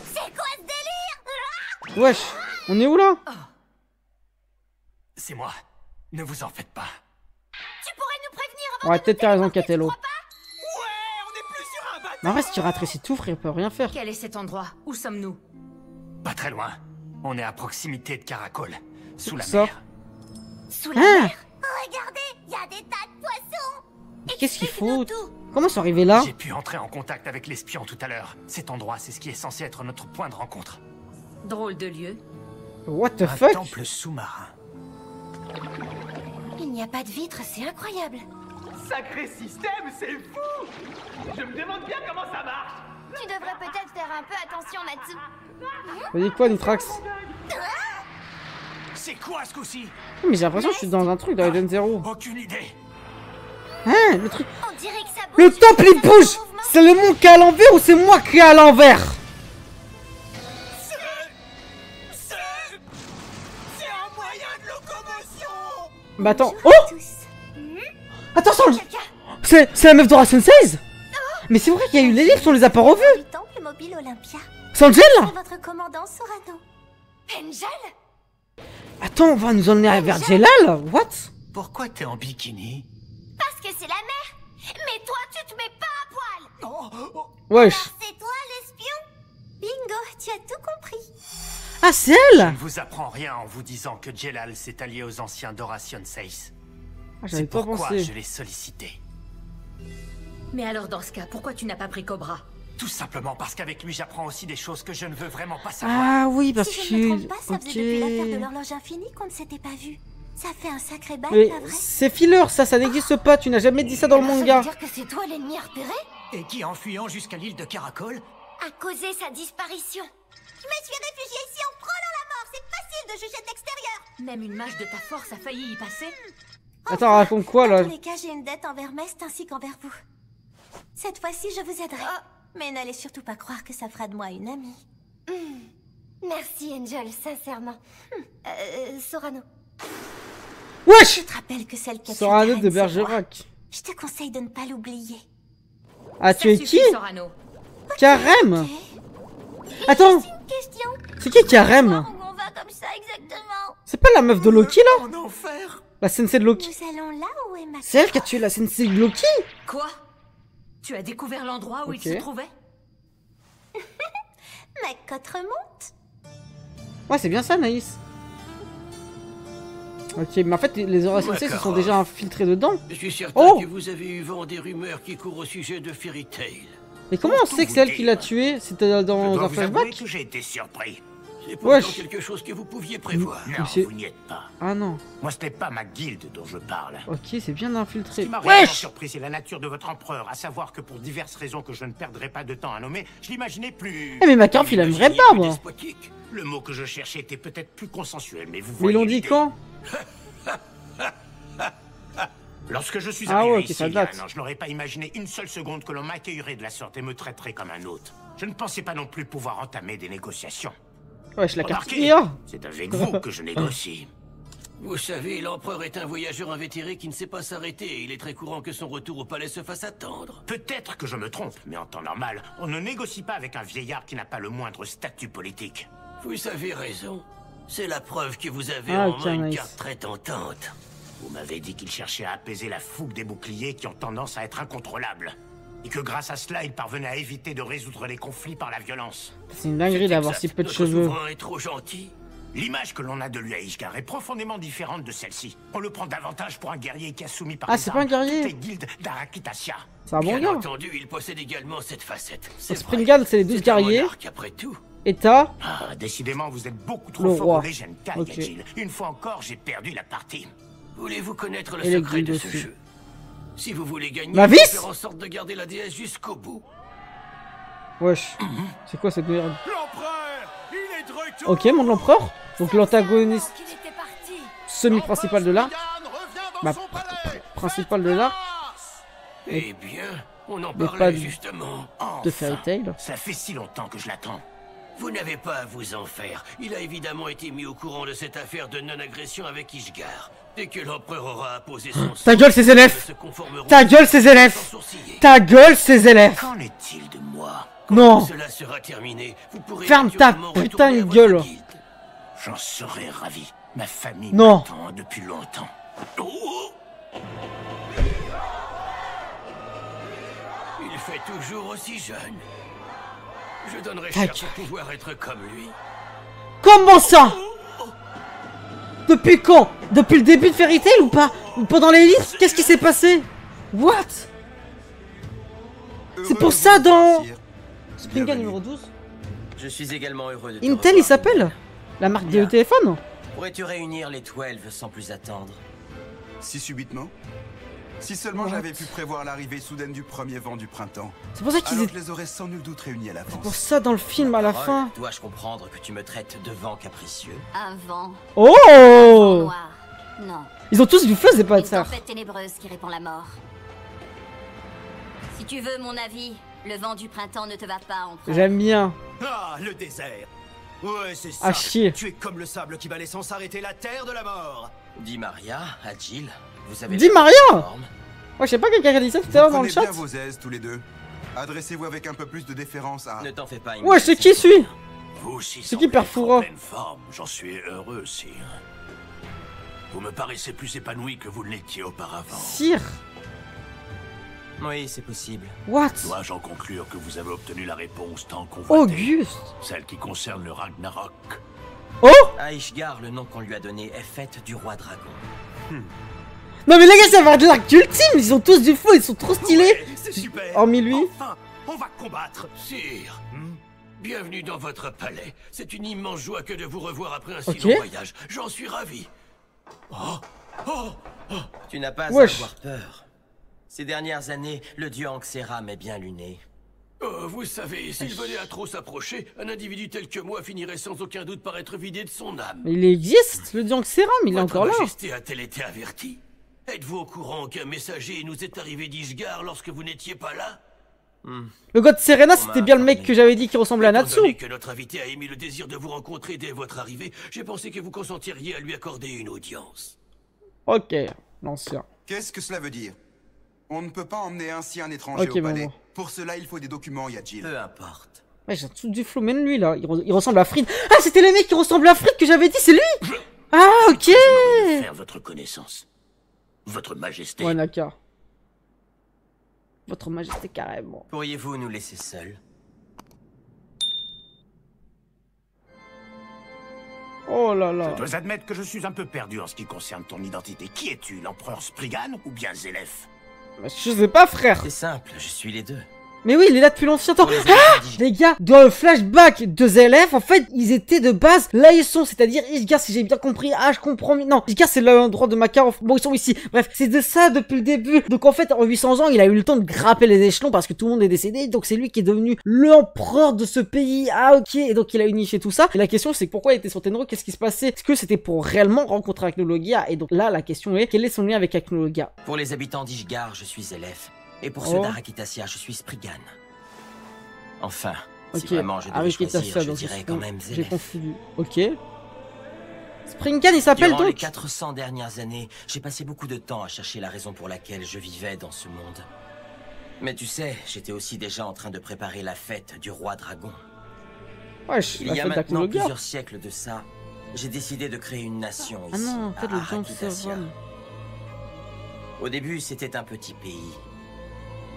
C'est quoi ce délire? Wesh, on est où là? C'est moi. Ne vous en faites pas. Tu pourrais nous prévenir avant Ouais, de peut-être nous t'as raison, téléporter, tu Catello. crois pas? Ouais, on est plus sur un bateau! Mais en vrai, si tu rétrécis tout, frère, il peut rien faire. Quel est cet endroit? Où sommes-nous? Pas très loin. On est à proximité de Caracol, sous la Ça. mer. Sous la Hein? mer? Regardez, il y a des tas de poissons. Mais qu'est-ce qu'il Explique-nous faut? tout. Comment ils sont arrivés là? J'ai pu entrer en contact avec l'espion tout à l'heure. Cet endroit, c'est ce qui est censé être notre point de rencontre. Drôle de lieu. What the Un fuck? temple sous-marin. Il n'y a pas de vitre, c'est incroyable. Sacré système, c'est fou! Je me demande bien comment ça marche! Tu devrais peut-être faire un peu attention, Matsu. Vas-y, quoi, Nitrax? C'est quoi ce coup-ci? Mais j'ai l'impression que je suis dans un truc dans Eden Zero. Aucune idée. Hein, le truc. On dirait que ça bouge. Le temple il bouge! C'est le monde qui est à l'envers ou c'est moi qui est à l'envers? C'est un moyen de locomotion! Bah attends. Bonjour à Oh! tous. Attends, c'est la meuf d'Aura Sensei's? Mais c'est vrai qu'il y a eu les livres, on les a pas revus! Du temple mobile Olympia. C'est Angel? C'est votre commandant Sorano. Angel? Attends, on va nous emmener vers Jelal? What? Pourquoi t'es en bikini? Parce que c'est la mer. Mais toi, tu te mets pas à poil. Wesh. C'est toi l'espion? Bingo, tu as tout compris. Ah, c'est Je elle? ne vous apprends rien en vous disant que Jelal s'est allié aux anciens d'Horation Seis. Ah, j'avais C'est pas pourquoi pensé. je l'ai sollicité. Mais alors, dans ce cas, pourquoi tu n'as pas pris Cobra? Tout simplement parce qu'avec lui, j'apprends aussi des choses que je ne veux vraiment pas savoir. Ah oui, parce Si je ne me que. trompe pas, ça faisait depuis l'affaire de Ok. l'horloge infinie qu'on ne s'était pas vu. Ça fait un sacré bail, Mais pas vrai? c'est filler, ça n'existe pas, tu n'as jamais dit ça dans le Alors, ça manga. veut dire que c'est toi l'ennemi repéré? Et qui, en fuyant jusqu'à l'île de Caracol, A causé sa disparition. Je me suis réfugiée ici en frôlant la mort. C'est facile de juger de l'extérieur. Même une mage de ta force a failli y passer? Attends, raconte quoi là? Dans tous les cas, j'ai une dette envers Mest ainsi qu'envers vous. Cette fois-ci, je vous aiderai. Mais n'allez surtout pas croire que ça fera de moi une amie. Merci, Angel, sincèrement. Sorano. Wesh! Je te rappelle que celle qui a tué Sorano Karen, de c'est moi. Bergerac. Je te conseille de ne pas l'oublier. Ah, tu es Ça suffit, qui? Sorano. Carême? Attends, Une question. c'est qui Carême? Où on va comme ça exactement? C'est pas la meuf de Loki là? en enfer! La sensei de Loki. Nous allons là où est ma... C'est elle qui a tué la sensei de Loki? Quoi? Tu as découvert l'endroit où Ok. il se trouvait? Ma cote remonte. Ouais, c'est bien ça, Naïs. Ok, mais en fait, les Aura Sensei se sont déjà infiltrés dedans. Je suis certain Oh! que vous avez eu vent des rumeurs qui courent au sujet de Fairy Tail. Mais comment on sait que c'est elle qui l'a tué? C'était Je dans dois un vous avouer flashback? que j'ai été surpris. C'est pourtant quelque chose que vous pouviez prévoir. Non, vous n'y êtes pas. Ah non. Moi, ce n'est pas ma guilde dont je parle. Ok, c'est bien infiltré. Ce qui m'a vraiment surpris, c'est la nature de votre empereur, à savoir que pour diverses raisons que je ne perdrai pas de temps à nommer, je l'imaginais plus... Eh mais Macarf, il aimerait pas, moi. Le mot que je cherchais était peut-être plus consensuel, mais vous Mais voyez ils l'ont dit quand? Lorsque je suis Ah arrivé ouais, ici, ça il y a date. un an, je n'aurais pas imaginé une seule seconde que l'on m'accueillerait de la sorte et me traiterait comme un hôte. Je ne pensais pas non plus pouvoir entamer des négociations. Wesh, la carte Remarquez, IA. c'est avec vous que je négocie. Vous savez, l'empereur est un voyageur invétéré qui ne sait pas s'arrêter et il est très courant que son retour au palais se fasse attendre. Peut-être que je me trompe, mais en temps normal, on ne négocie pas avec un vieillard qui n'a pas le moindre statut politique. Vous avez raison. C'est la preuve que vous avez Ah, en main une nice. carte très tentante. Vous m'avez dit qu'il cherchait à apaiser la fougue des boucliers qui ont tendance à être incontrôlables. Et que grâce à cela, il parvenait à éviter de résoudre les conflits par la violence. C'est une dinguerie d'avoir si peu de cheveux. Notre souverain est trop gentil. L'image que l'on a de lui à Ishgar est profondément différente de celle-ci. On le prend davantage pour un guerrier qui a soumis par Ah, les c'est pas un armes guerrier. toutes les guildes d'Arakitasia. C'est un bon Bien gars. entendu, il possède également cette facette. Springal, c'est les 12 guerriers. Après tout. Et t'as Ah, décidément, vous êtes beaucoup trop le fort roi. au Legenka, Ok. Yajil. Une fois encore, j'ai perdu la partie. Voulez-vous connaître le Et les secret de guildes ce aussi. jeu? Si vous voulez gagner, Ma il faut vis faire en sorte de garder la déesse jusqu'au bout. Wesh. C'est quoi cette merde? L'empereur, il est de retour. Ok, monde l'empereur. Donc l'antagoniste semi-principal de l'arc. Bah, principal de l'arc. Eh bien, on en Mais parlait pas justement. de Fairy Tail. Ça fait si longtemps que je l'attends. Vous n'avez pas à vous en faire. Il a évidemment été mis au courant de cette affaire de non-agression avec Ishgar. Dès que l'empereur aura apposé son Ta gueule, ces élèves! ils se conformeront Ta gueule, ces élèves! sans sourciller. Ta gueule, ces élèves! Qu'en est-il de moi? Non! Cela sera terminé. Vous pourrez Ferme ta naturellement putain retourner de à votre gueule! guilde. J'en serais ravi. Ma famille Non. m'attend depuis longtemps. Oh, il fait toujours aussi jeune. Je donnerais cher Tac. pour pouvoir être comme lui. Comment ça? Depuis quand? Depuis le début de Fairy Tail ou pas? Ou pendant les livres? Qu'est-ce qui s'est passé? What? C'est pour ça dans... Springal numéro 12? Je suis également heureux de te Intel, il s'appelle? La marque de téléphone? Pourrais-tu réunir les 12 sans plus attendre? Si subitement? Si seulement j'avais pu prévoir l'arrivée soudaine du premier vent du printemps. C'est pour ça qu'ils alors étaient- je les aurais sans nul doute réunis à l'avance. Pour ça, dans le film, à la fin... Dois-je comprendre que tu me traites de vent capricieux? Un vent. Oh! Noir. Non. Ils ont tous du feu, c'est pas Une ça. tempête ténébreuse qui répand la mort. Si tu veux mon avis, le vent du printemps ne te va pas en prendre. J'aime bien. Ah, le désert. Ouais, c'est ça. Ah, chier. Tu es comme le sable qui balait sans s'arrêter la terre de la mort. Dis Maria, Agile, vous avez... Dis la Maria! forme. Ouais, je sais pas quelqu'un a dit ça tout à l'heure dans le Prenez chat. bien vos aises tous les deux. Adressez-vous avec un peu plus de déférence à... Ne t'en fais pas, Ouais, c'est qui celui? Vous aussi C'est qui, semblez Père être en Foura? pleine forme. J'en suis heureux, sire. Vous me paraissez plus épanoui que vous ne l'étiez auparavant. Sire? Oui, c'est possible. What? Dois-je en conclure que vous avez obtenu la réponse tant convoitée? Auguste? Celle qui concerne le Ragnarok. Oh! À Ishgar, le nom qu'on lui a donné est fait du roi dragon. Non mais les gars, ça va de l'arc ultime. Ils ont tous du feu, ils sont trop stylés. Ouais, c'est super. Hormis lui. Enfin, on va combattre. Sire, bienvenue dans votre palais. C'est une immense joie que de vous revoir après un si Ok. long voyage. J'en suis ravi. Tu n'as pas Wesh. à avoir peur. Ces dernières années, le dieu Anxera m'est bien luné. Vous savez, s'il venait à trop s'approcher, un individu tel que moi finirait sans aucun doute par être vidé de son âme. Mais il existe, le dieu Anxera, mais il est Votre encore là. Majesté a-t-elle été avertie? Êtes-vous au courant qu'un messager nous est arrivé d'Ishgar lorsque vous n'étiez pas là? Le god Serena, c'était bien le mec que j'avais dit qui ressemblait à Étant Natsu. donné que notre invité a émis le désir de vous rencontrer dès votre arrivée, j'ai pensé que vous consentiriez à lui accorder une audience. Ok, l'ancien. Qu'est-ce que cela veut dire? On ne peut pas emmener ainsi un étranger Ok, au palais. maman. Pour cela, il faut des documents, Yajil. Peu importe. Ouais, j'ai tout du flou, même lui là, il ressemble à Fried. Ah, c'était le mec qui ressemble à Fried que j'avais dit, c'est lui. Ah, ok. J'aimerais bien faire votre connaissance. Votre Majesté. Ouais, Naka. Votre Majesté, carrément. Pourriez-vous nous laisser seuls? Oh là là. Je dois admettre que je suis un peu perdu en ce qui concerne ton identité. Qui es-tu, l'empereur Spriggan ou bien Zélef? Je sais pas, frère. C'est simple, je suis les deux. Mais oui, il est là depuis l'ancien temps. Ah, les gars, dans le flashback de Zelef, en fait, ils étaient de base là ils sont, c'est-à-dire Ishgard, si j'ai bien compris. Ah, je comprends. Non, Ishgard c'est l'endroit de Makarov. Bon, ils sont ici. Bref, c'est de ça depuis le début. Donc en fait, en 800 ans, il a eu le temps de grimper les échelons parce que tout le monde est décédé. Donc c'est lui qui est devenu l'empereur de ce pays. Ah, ok. Et donc il a unifié tout ça. Et la question c'est pourquoi il était sur Tenro, qu'est-ce qui se passait? Est-ce que c'était pour réellement rencontrer Acnologia? Et donc là, la question est, quel est son lien avec Acnologia? Pour les habitants d'Ishgard, je suis Zelef. Et pour ceux d'Arakitasia, je suis Spriggan. Enfin, si vraiment je devais choisir, je dirais quand même Zelef. J'ai confondu. Ok. Spriggan, il s'appelle donc. Durant les 400 dernières années, j'ai passé beaucoup de temps à chercher la raison pour laquelle je vivais dans ce monde. Mais tu sais, j'étais aussi déjà en train de préparer la fête du roi dragon. Wesh, il y a maintenant plusieurs siècles de ça, j'ai décidé de créer une nation ici, à Arakitasia. Au début, c'était un petit pays.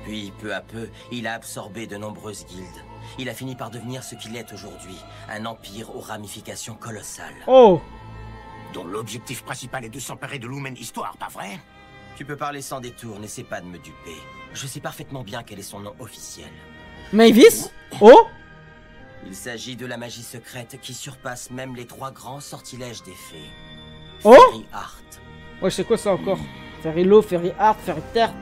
Puis, peu à peu, il a absorbé de nombreuses guildes. Il a fini par devenir ce qu'il est aujourd'hui, un empire aux ramifications colossales. Oh! Dont l'objectif principal est de s'emparer de Lumen Histoire, pas vrai? Tu peux parler sans détour, n'essaie pas de me duper. Je sais parfaitement bien quel est son nom officiel. Mavis? Oh? Il s'agit de la magie secrète qui surpasse même les 3 grands sortilèges des fées. Oh? Fairy Art. Ouais, c'est quoi ça encore? Fairy Law, Fairy Art, Fairy Tert.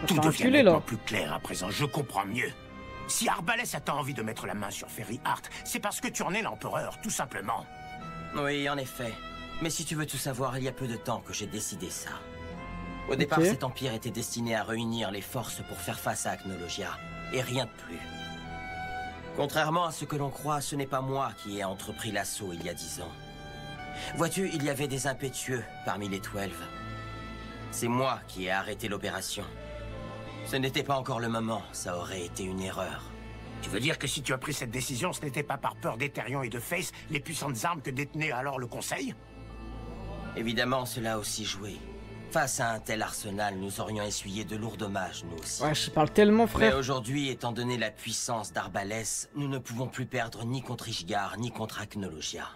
Tout devient nettement plus clair à présent, je comprends mieux. Si Arbalès a tant envie de mettre la main sur Fairy Art, c'est parce que tu en es l'empereur, tout simplement. Oui, en effet. Mais si tu veux tout savoir, il y a peu de temps que j'ai décidé ça. Au départ, cet empire était destiné à réunir les forces pour faire face à Acnologia, et rien de plus. Contrairement à ce que l'on croit, ce n'est pas moi qui ai entrepris l'assaut il y a 10 ans. Vois-tu, il y avait des impétueux parmi les 12. C'est moi qui ai arrêté l'opération. Ce n'était pas encore le moment, ça aurait été une erreur. Tu veux dire que si tu as pris cette décision, ce n'était pas par peur d'Etherion et de Face, les puissantes armes que détenait alors le Conseil? Évidemment, cela a aussi joué. Face à un tel arsenal, nous aurions essuyé de lourds dommages, nous aussi. Ouais, je parle tellement, frère. Mais aujourd'hui, étant donné la puissance d'Arbalès, nous ne pouvons plus perdre ni contre Ishgard, ni contre Acnologia.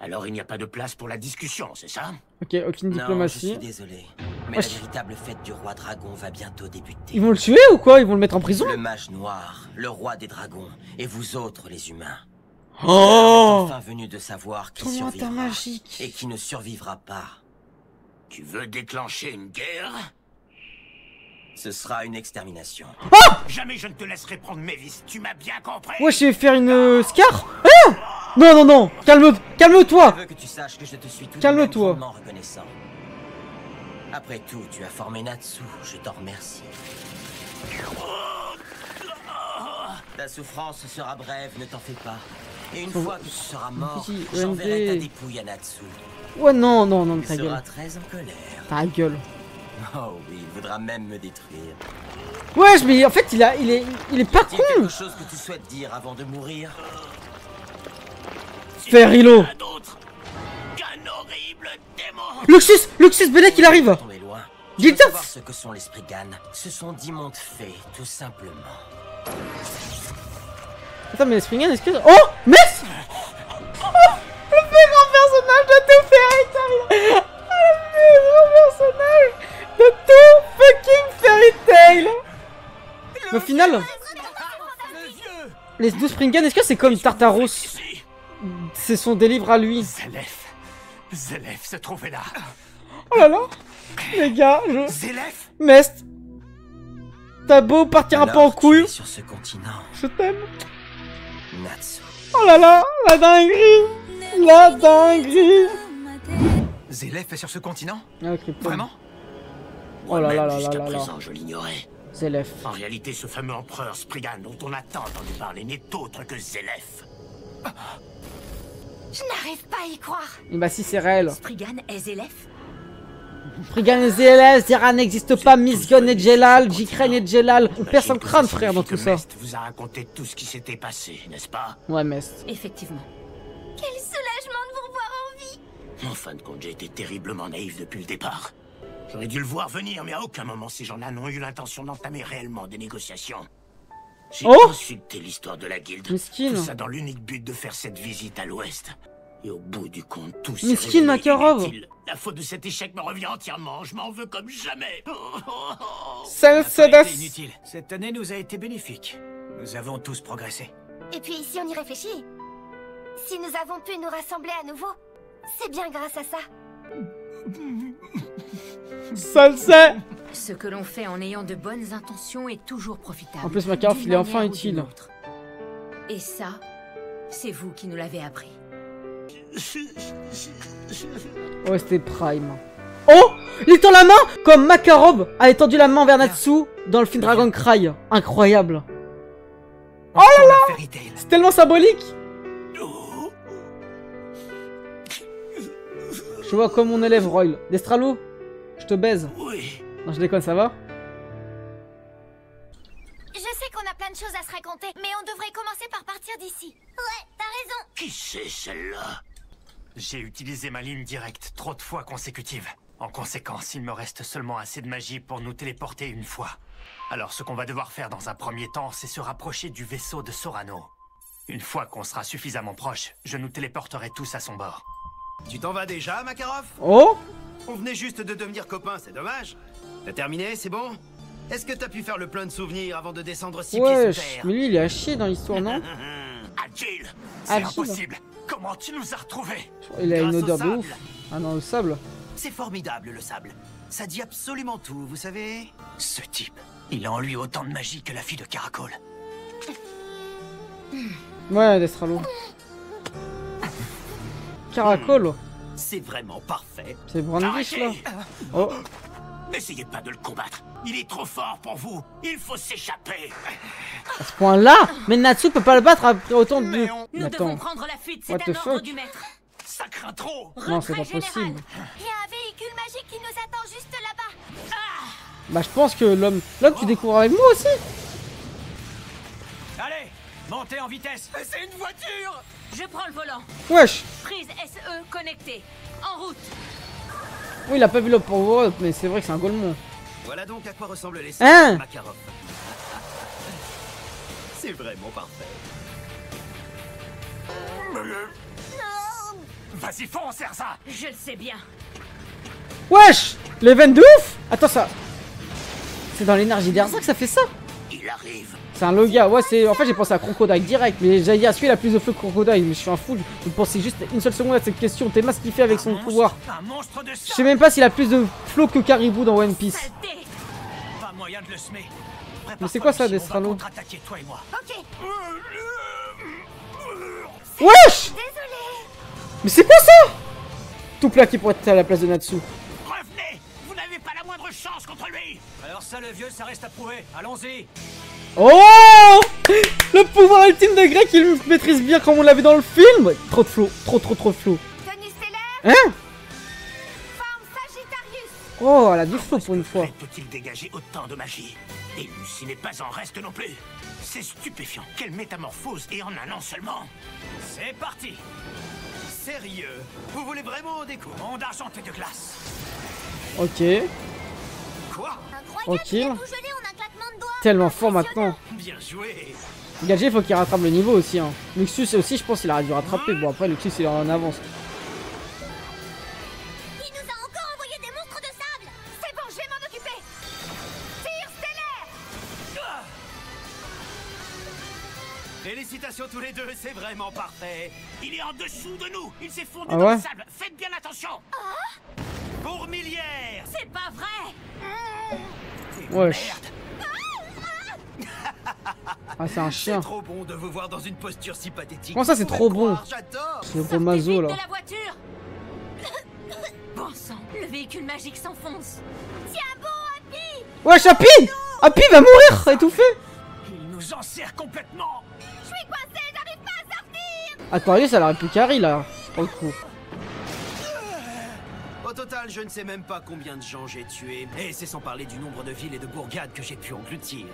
Alors il n'y a pas de place pour la discussion, c'est ça? Ok, aucune diplomatie. Non, je suis désolé. Mais la véritable fête du roi dragon va bientôt débuter. Ils vont le tuer ou quoi? Ils vont le mettre en prison? Le mage noir, le roi des dragons, et vous autres les humains. Oh! Enfin venu de savoir qui survivra et qui ne survivra pas. Tu veux déclencher une guerre? Ce sera une extermination. Oh! Jamais je ne te laisserai prendre Mavis, tu m'as bien compris? Ouais, je vais faire une scar. Ah! Non, non, non, calme-toi. Je veux que tu saches que je te suis tout calme-toi. Reconnaissant. Après tout, tu as formé Natsu, je t'en remercie. Ta souffrance sera brève, ne t'en fais pas. Et une fois que tu seras mort, j'enverrai ta dépouille à Natsu. Ouais, non, non, non, ta gueule. Il sera très en colère. Ta gueule. Oh oui, il voudra même me détruire. Ouais, mais en fait, il est pas con. Quelque chose que tu souhaites dire avant de mourir? Ferrilo. Luxus, Belek, il arrive. Tu veux savoir ce que sont les Spriggan? Ce sont d'immondes fées, tout simplement. Attends, mais les Spriggan, est-ce que... Oh, Mess. Oh, le plus grand personnage de tout Fairy Tail. Le plus grand personnage de tout fucking Fairy Tail. Au final, les 12 Spriggan, est-ce que c'est comme Tartaros? C'est son délivre à lui. Zelef se trouvait là. Oh là là. Les gars, Zelef. Mest. T'as beau partir un peu en couille. Sur ce continent. Je t'aime. Natsu. Oh là là, la dinguerie. La dinguerie. Zelef est sur ce continent? Vraiment? Oh là là là là là. Je l'ignorais. Zelef. En réalité, ce fameux empereur Spriggan dont on a tant entendu parler n'est autre que Zelef. Je n'arrive pas à y croire. Bah si c'est réel. Spriggan et Zelef. Spriggan et Zelef, Zera n'existe pas, Misgon et Jelal, Jikren et Jelal. On perd son crâne, frère, dans tout ça. Mest vous a raconté tout ce qui s'était passé, n'est-ce pas? Ouais, Mest. Effectivement. Quel soulagement de vous revoir en vie. En fin de compte, j'ai été terriblement naïf depuis le départ. J'aurais dû le voir venir, mais à aucun moment ces gens-là n'ont eu l'intention d'entamer réellement des négociations. J'ai consulté l'histoire de la guilde. Mesquine. Tout ça dans l'unique but de faire cette visite à l'ouest. Et au bout du compte, tout s'est Miskin révélé Makarov. inutile. La faute de cet échec me revient entièrement. Je m'en veux comme jamais. Salsadas. Inutile. Cette année nous a été bénéfique. Nous avons tous progressé. Et puis, si on y réfléchit, si nous avons pu nous rassembler à nouveau, c'est bien grâce à ça. Salsa. Ce que l'on fait en ayant de bonnes intentions est toujours profitable. En plus, Makarov, d'une il est enfin manière ou utile. d'une autre. Et ça, c'est vous qui nous l'avez appris. Ouais, c'était Prime. Oh, il tend la main comme Makarov a étendu la main vers Natsu dans le film Dragon Cry. Incroyable. Oh là là, c'est tellement symbolique. Je vois comme mon élève Roy. Destralo, je te baise. Oui. Non, je déconne, ça va? Je sais qu'on a plein de choses à se raconter, mais on devrait commencer par partir d'ici. Ouais, t'as raison. Qui c'est celle-là? J'ai utilisé ma ligne directe trop de fois consécutives. En conséquence, il me reste seulement assez de magie pour nous téléporter une fois. Alors ce qu'on va devoir faire dans un premier temps, c'est se rapprocher du vaisseau de Sorano. Une fois qu'on sera suffisamment proche, je nous téléporterai tous à son bord. Tu t'en vas déjà, Makarov? Oh. On venait juste de devenir copains, c'est dommage. T'as terminé, c'est bon? Est-ce que t'as pu faire le plein de souvenirs avant de descendre 6 pieds Ouais, sous terre? mais lui il est à chier dans l'histoire, non? Agile. C'est Agile. impossible. Comment tu nous as retrouvés? Il a une Grâce au odeur de sable. ouf. Ah non, le sable. C'est formidable, le sable. Ça dit absolument tout, vous savez. Ce type, il a en lui autant de magie que la fille de Caracol. Ouais, Destralo. Caracol. C'est vraiment parfait. C'est Brandish là. Arrêtez. Oh. N'essayez pas de le combattre. Il est trop fort pour vous. Il faut s'échapper. À ce point-là, mais Natsu peut pas le battre après autant de... Nous Attends. devons prendre la fuite, What c'est the un ordre fuck? du maître. Ça craint trop. Non, c'est pas Retrait possible. général. Il y a un véhicule magique qui nous attend juste là-bas. Bah je pense que l'homme tu découvres avec moi aussi. Allez, montez en vitesse. C'est une voiture. Je prends le volant. Wesh. Prise SE connectée. En route. Oui, il a pas vu le power-up, mais c'est vrai que c'est un golemon. Voilà donc à quoi ressemblent les Hein? de Makarov. C'est vraiment parfait. Vas-y, fonce, Erza. Je le sais bien. Wesh. Les veines de ouf. Attends, ça... C'est dans l'énergie d'Erza que ça fait ça? Il arrive. C'est un Loga, ouais, c'est... En fait, j'ai pensé à Crocodile direct, mais j'allais dire, celui-là a plus de feu que Crocodile, mais je suis un fou, je pensais juste une seule seconde à cette question. T'es ce qu'il fait avec son pouvoir. Un monstre de Je sais même pas s'il a plus de flow que Caribou dans One Piece. Pas moyen de le semer. Mais c'est quoi ça, On va Destralo? contre-attaquer, toi et moi. Ok. Wesh. Désolé. Mais c'est quoi ça? Tout plaqué pour être à la place de Natsu. Revenez. Vous n'avez pas la moindre chance contre lui. Alors ça, le vieux, ça reste à prouver. Allons-y. Oh, le pouvoir ultime de Greg qu'il maîtrise bien comme on l'avait dans le film. Trop de flow, trop de flow. Tenue stellaire. Hein? Forme Sagittarius. Oh, elle a du flow pour une fois. Peut-il dégager autant de magie? Et Lucie n'est pas en reste non plus. C'est stupéfiant. Quelle métamorphose et en un an seulement. C'est parti. Sérieux? Vous voulez vraiment au découvrir? Monde argenté de glace. Ok. Quoi? Incroyable. Ok. Il a tout gelé en un claquement de doigts. Tellement fort maintenant. Bien joué. Gadget, faut qu'il rattrape le niveau aussi. Hein. Luxus aussi, je pense qu'il a dû rattraper. Bon, après, Luxus, il est en avance. Il nous a encore envoyé des monstres de sable. C'est bon, je vais m'en occuper. Tir stellaire. Félicitations tous les deux, c'est vraiment parfait. Il est en dessous de nous. Il s'est fondu Ah dans ouais? le sable. Faites bien attention. Fourmilière. C'est pas vrai. Wesh. Ah, c'est un chien. C'est trop bon de vous voir dans une posture si pathétique. Comment ça, c'est Vous trop pouvez me bon? croire, J'adore. C'est gros mazo là. De la voiture. Bon sang, le véhicule magique s'enfonce. Tiens bon, Happy. Wesh, Happy! Happy va mourir, étouffé. Il nous enserre complètement. Je suis coincé, j'arrive pas à sortir. Aquarius, elle aurait pu carry là, pour le coup. Au total, je ne sais même pas combien de gens j'ai tués. Et c'est sans parler du nombre de villes et de bourgades que j'ai pu engloutir.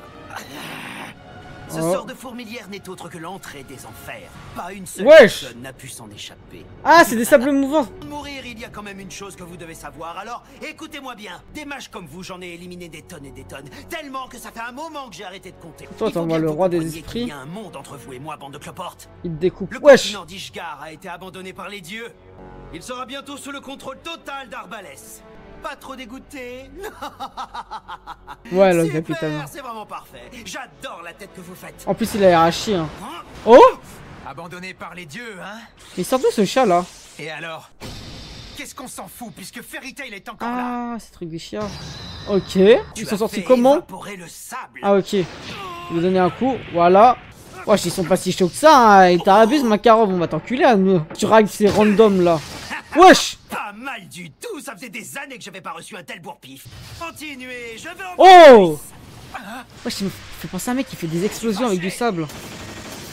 Ce sort de fourmilière n'est autre que l'entrée des enfers. Pas une seule Wesh. personne n'a pu s'en échapper. Ah, c'est des sables mouvants. Mourir, il y a quand même une chose que vous devez savoir. Alors, écoutez-moi bien. Des mages comme vous, j'en ai éliminé des tonnes et des tonnes. Tellement que ça fait un moment que j'ai arrêté de compter. Toi, t'envoies le roi des esprits. Il y a un monde entre vous et moi, bande de cloportes. Il te découpe. Le Wesh. continent d'Ishgar a été abandonné par les dieux. Il sera bientôt sous le contrôle total d'Arbalès. Pas trop dégoûté? Ouais, le Super, capitaine. c'est vraiment parfait. J'adore la tête que vous faites. En plus, il a Arashi. Hein. Oh! Abandonné par les dieux, hein? Il sort d'où ce chat là? Et alors? Qu'est-ce qu'on s'en fout puisque Fairy Tail est encore là? Ah, ces trucs des chiens. Ok. Ils sont sortis comment? Ah, ok. Il lui a donné un coup. Voilà. Wesh, ils sont pas si chauds que ça. Hein. Et t'abuses, Makarov. On va t'enculer à nous. Tu ragues ces randoms là. Wesh! Pas mal du tout, ça faisait des années que j'avais pas reçu un tel bourre-pif. Continuez, je veux en Oh! Wesh, il me fait penser à un mec qui fait des explosions avec du sable.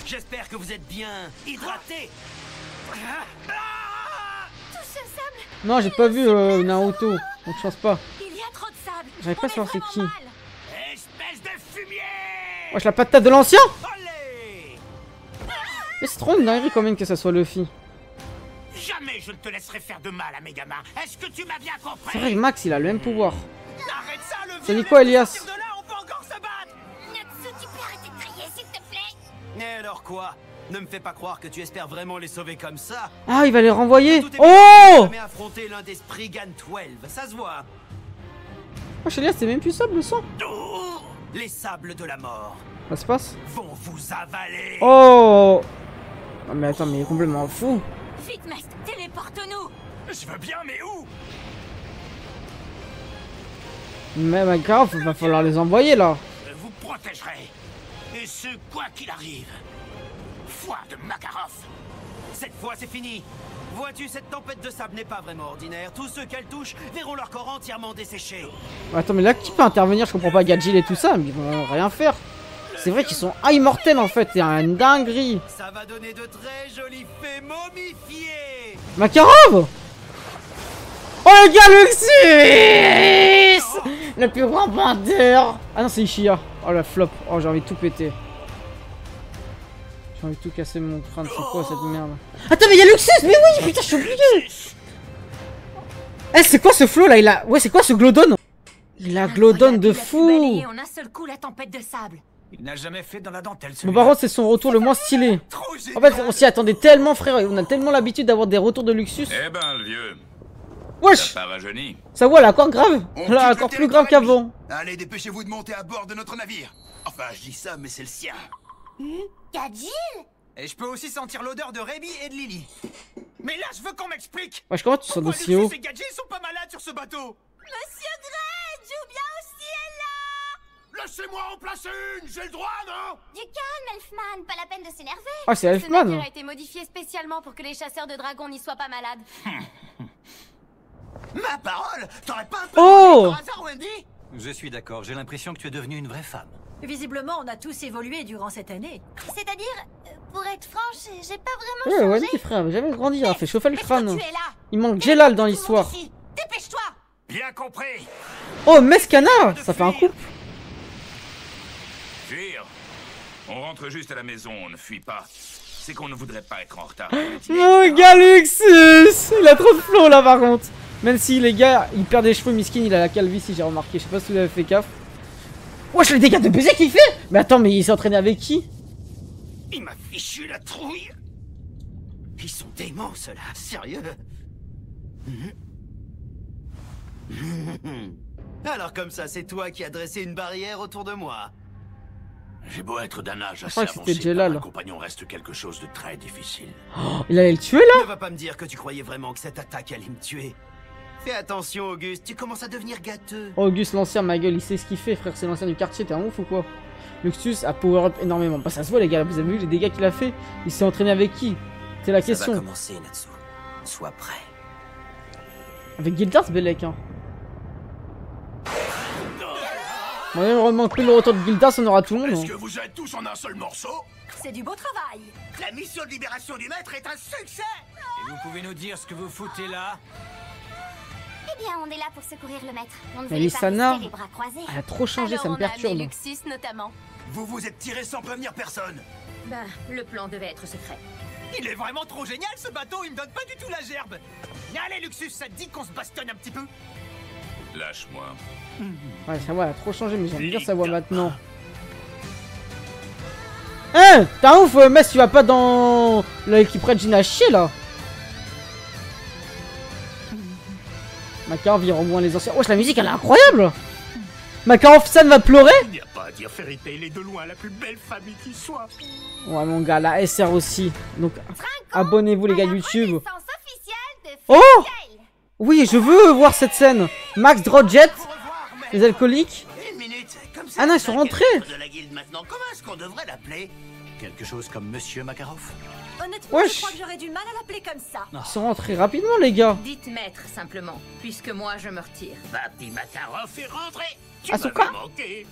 J'espère que vous êtes bien hydraté. Tout ce sable. Non, j'ai pas vu Naruto. Donc je pense pas. Il y a trop de sable. J'arrive pas à savoir c'est qui. Espèce de fumier. Wesh, la patate de l'ancien! Mais c'est trop une dinguerie quand même que ça soit Luffy. Jamais je ne te laisserai faire de mal à Megaman. Est-ce que tu m'as bien compris? C'est vrai que Max il a le même pouvoir. Arrête ça, le Ça dit quoi, Elias? de là, on peut encore se battre. Natsu, tu peux arrêter de crier, s'il te plaît? Et alors quoi? Ne me fais pas croire que tu espères vraiment les sauver comme ça. Ah, il va les renvoyer. Tout est Oh! jamais affronté l'un des Spriggan 12, ça se voit. Wesh, Elias, c'est même plus sable le sang. Les sables de la mort Ça se passe? vont vous avaler. Oh! Non mais attends, mais il est complètement fou. Vite, Mest, téléporte-nous. Je veux bien, mais où? Mais Makarov, il va falloir les envoyer là. Je vous protégerai. Et ce, quoi qu'il arrive. Foi de Makarov. Cette fois, c'est fini. Vois-tu, cette tempête de sable n'est pas vraiment ordinaire. Tous ceux qu'elle touche verront leur corps entièrement desséché. Attends, mais là, qui peut intervenir? Je comprends pas, Gadjil et tout ça, mais ils vont rien faire. C'est vrai qu'ils sont immortels en fait, c'est une dinguerie. Ça va donner de très jolies fées momifiées. Makarov! Oh le Galaxy! Le plus grand bandeur! Ah non, c'est Ishia. Oh la flop. Oh, j'ai envie de tout péter. J'ai envie de tout casser mon crâne. C'est quoi cette merde? Attends, mais il y a Luxus! Mais oui, putain, je suis obligé! Eh, c'est quoi ce flow là? Il a. Ouais, c'est quoi ce Glowdon? Il a Glowdon de fou! Balayer en un seul coup la tempête de sable. Il n'a jamais fait dans la dentelle. Bon, par contre, c'est son retour le moins stylé. En fait, on s'y attendait tellement, frère. On a tellement l'habitude d'avoir des retours de Luxus. Eh ben, le vieux. Wesh! Ça pas rajeuni. Ça voit, elle est encore grave. Là, encore plus grave qu'avant. Allez, dépêchez-vous de monter à bord de notre navire. Enfin, je dis ça, mais c'est le sien. Gadjil? Et je peux aussi sentir l'odeur de Rémi et de Lily. Mais là, je veux qu'on m'explique. Wesh, comment tu sors pourquoi d'aussi haut? Luxus et Gadget sont pas malades sur ce bateau. Monsieur Gredge, ou bien aussi est là! Laissez-moi en placer une, j'ai le droit, non? Du calme, Elfman, pas la peine de s'énerver. Ah, c'est Elfman. Ce navire a été modifié spécialement pour que les chasseurs de dragons n'y soient pas malades. Ma parole, t'aurais pas un peu Oh! par hasard, Wendy? Je suis d'accord, j'ai l'impression que tu es devenue une vraie femme. Visiblement, on a tous évolué durant cette année. C'est-à-dire, pour être franche, j'ai pas vraiment Ouais, changé. Wendy, frère, avait jamais grandi. Il a fait chauffer le Est-ce que crâne. tu es là? Il manque Jelal dans l'histoire. Dépêche-toi! Bien compris. Oh, Mescana! Ça fait un coup. Fuir. On rentre juste à la maison, on ne fuit pas. C'est qu'on ne voudrait pas être en retard. Mon gars Luxus! Il a trop de flow là par contre. Même si les gars, il perd des cheveux, miskin, il a la calvitie, j'ai remarqué. Je sais pas si vous avez fait gaffe. Wesh, les dégâts de baiser qu'il fait! Mais attends, mais il s'est entraîné avec qui? Il m'a fichu la trouille. Ils sont déments, ceux-là, sérieux. Alors comme ça, c'est toi qui as dressé une barrière autour de moi. J'ai beau être d'un âge assez crois que c'était avancé, Jelal. un compagnon reste quelque chose de très difficile. Oh, il allait le tuer là? Ne va pas me dire que tu croyais vraiment que cette attaque allait me tuer. Fais attention, Auguste, tu commences à devenir gâteux. Oh, Auguste, l'ancien, ma gueule, il sait ce qu'il fait, frère. C'est l'ancien du quartier, t'es un ouf ou quoi? Luxus a power up énormément. Bah, ça se voit, les gars, vous avez vu les dégâts qu'il a fait? Il s'est entraîné avec qui? C'est la Ça question. va commencer, Natsu. Sois prêt. Avec Gildars, Belek, hein. Bon, on remonte plus le retour de Gildars, on aura tout le monde. Est-ce Hein. que vous êtes tous en un seul morceau? C'est du beau travail. La mission de libération du maître est un succès. Et vous pouvez nous dire ce que vous foutez là? Eh bien, on est là pour secourir le maître. On ne Mais voulait pas Lissana, rester les bras croisés. elle a trop changé, ça me Alors, on a amené perturbe. Luxus notamment. Vous vous êtes tiré sans prévenir personne. Ben, le plan devait être secret. Il est vraiment trop génial ce bateau, il me donne pas du tout la gerbe. Allez Luxus, ça te dit qu'on se bastonne un petit peu? Lâche-moi. Ouais, sa voix elle a trop changé, mais j'aime bien sa voix maintenant. Hein? T'es un ouf, Mess, tu vas pas dans l'équipe Red Gina à chier là? Makarov il rend moins les anciens. Wesh, la musique elle est incroyable! Makarov San va pleurer? Il n'y a pas à dire, Fairy Tail est de loin la plus belle famille qui soit. Ouais, mon gars, la SR aussi. Donc, abonnez-vous les gars YouTube. Oh! Oui, je veux voir cette scène. Max, Drodjet, les alcooliques. Ah non, ils sont rentrés. De la guilde maintenant, comment est-ce qu'on devrait l'appeler? Quelque chose comme Monsieur Makarov? Honnêtement, Wesh. je crois que j'aurais du mal à l'appeler comme ça. Ils sont rentrés rapidement, les gars. Dites maître, simplement, puisque moi je me retire. Papy Makarov est rentré. Ah, son quoi? manqué.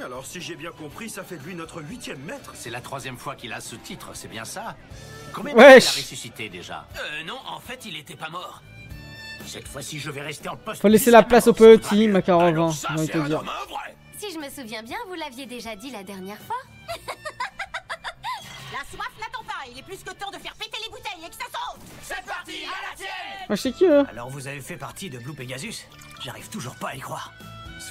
Alors si j'ai bien compris, ça fait de lui notre 8e maître. C'est la 3e fois qu'il a ce titre, c'est bien ça? Combien Wesh. de fois il a ressuscité déjà? Non, en fait, il était pas mort. Cette fois-ci, je vais rester en poste. Faut laisser la place au petit, Makarov, hein, j'ai envie de te dire. Si je me souviens bien, vous l'aviez déjà dit la dernière fois. La soif n'attend pas, il est plus que temps de faire péter les bouteilles et que ça saute. C'est parti, à la tienne. Wesh, c'est qui, eux? Alors vous avez fait partie de Blue Pegasus? J'arrive toujours pas à y croire.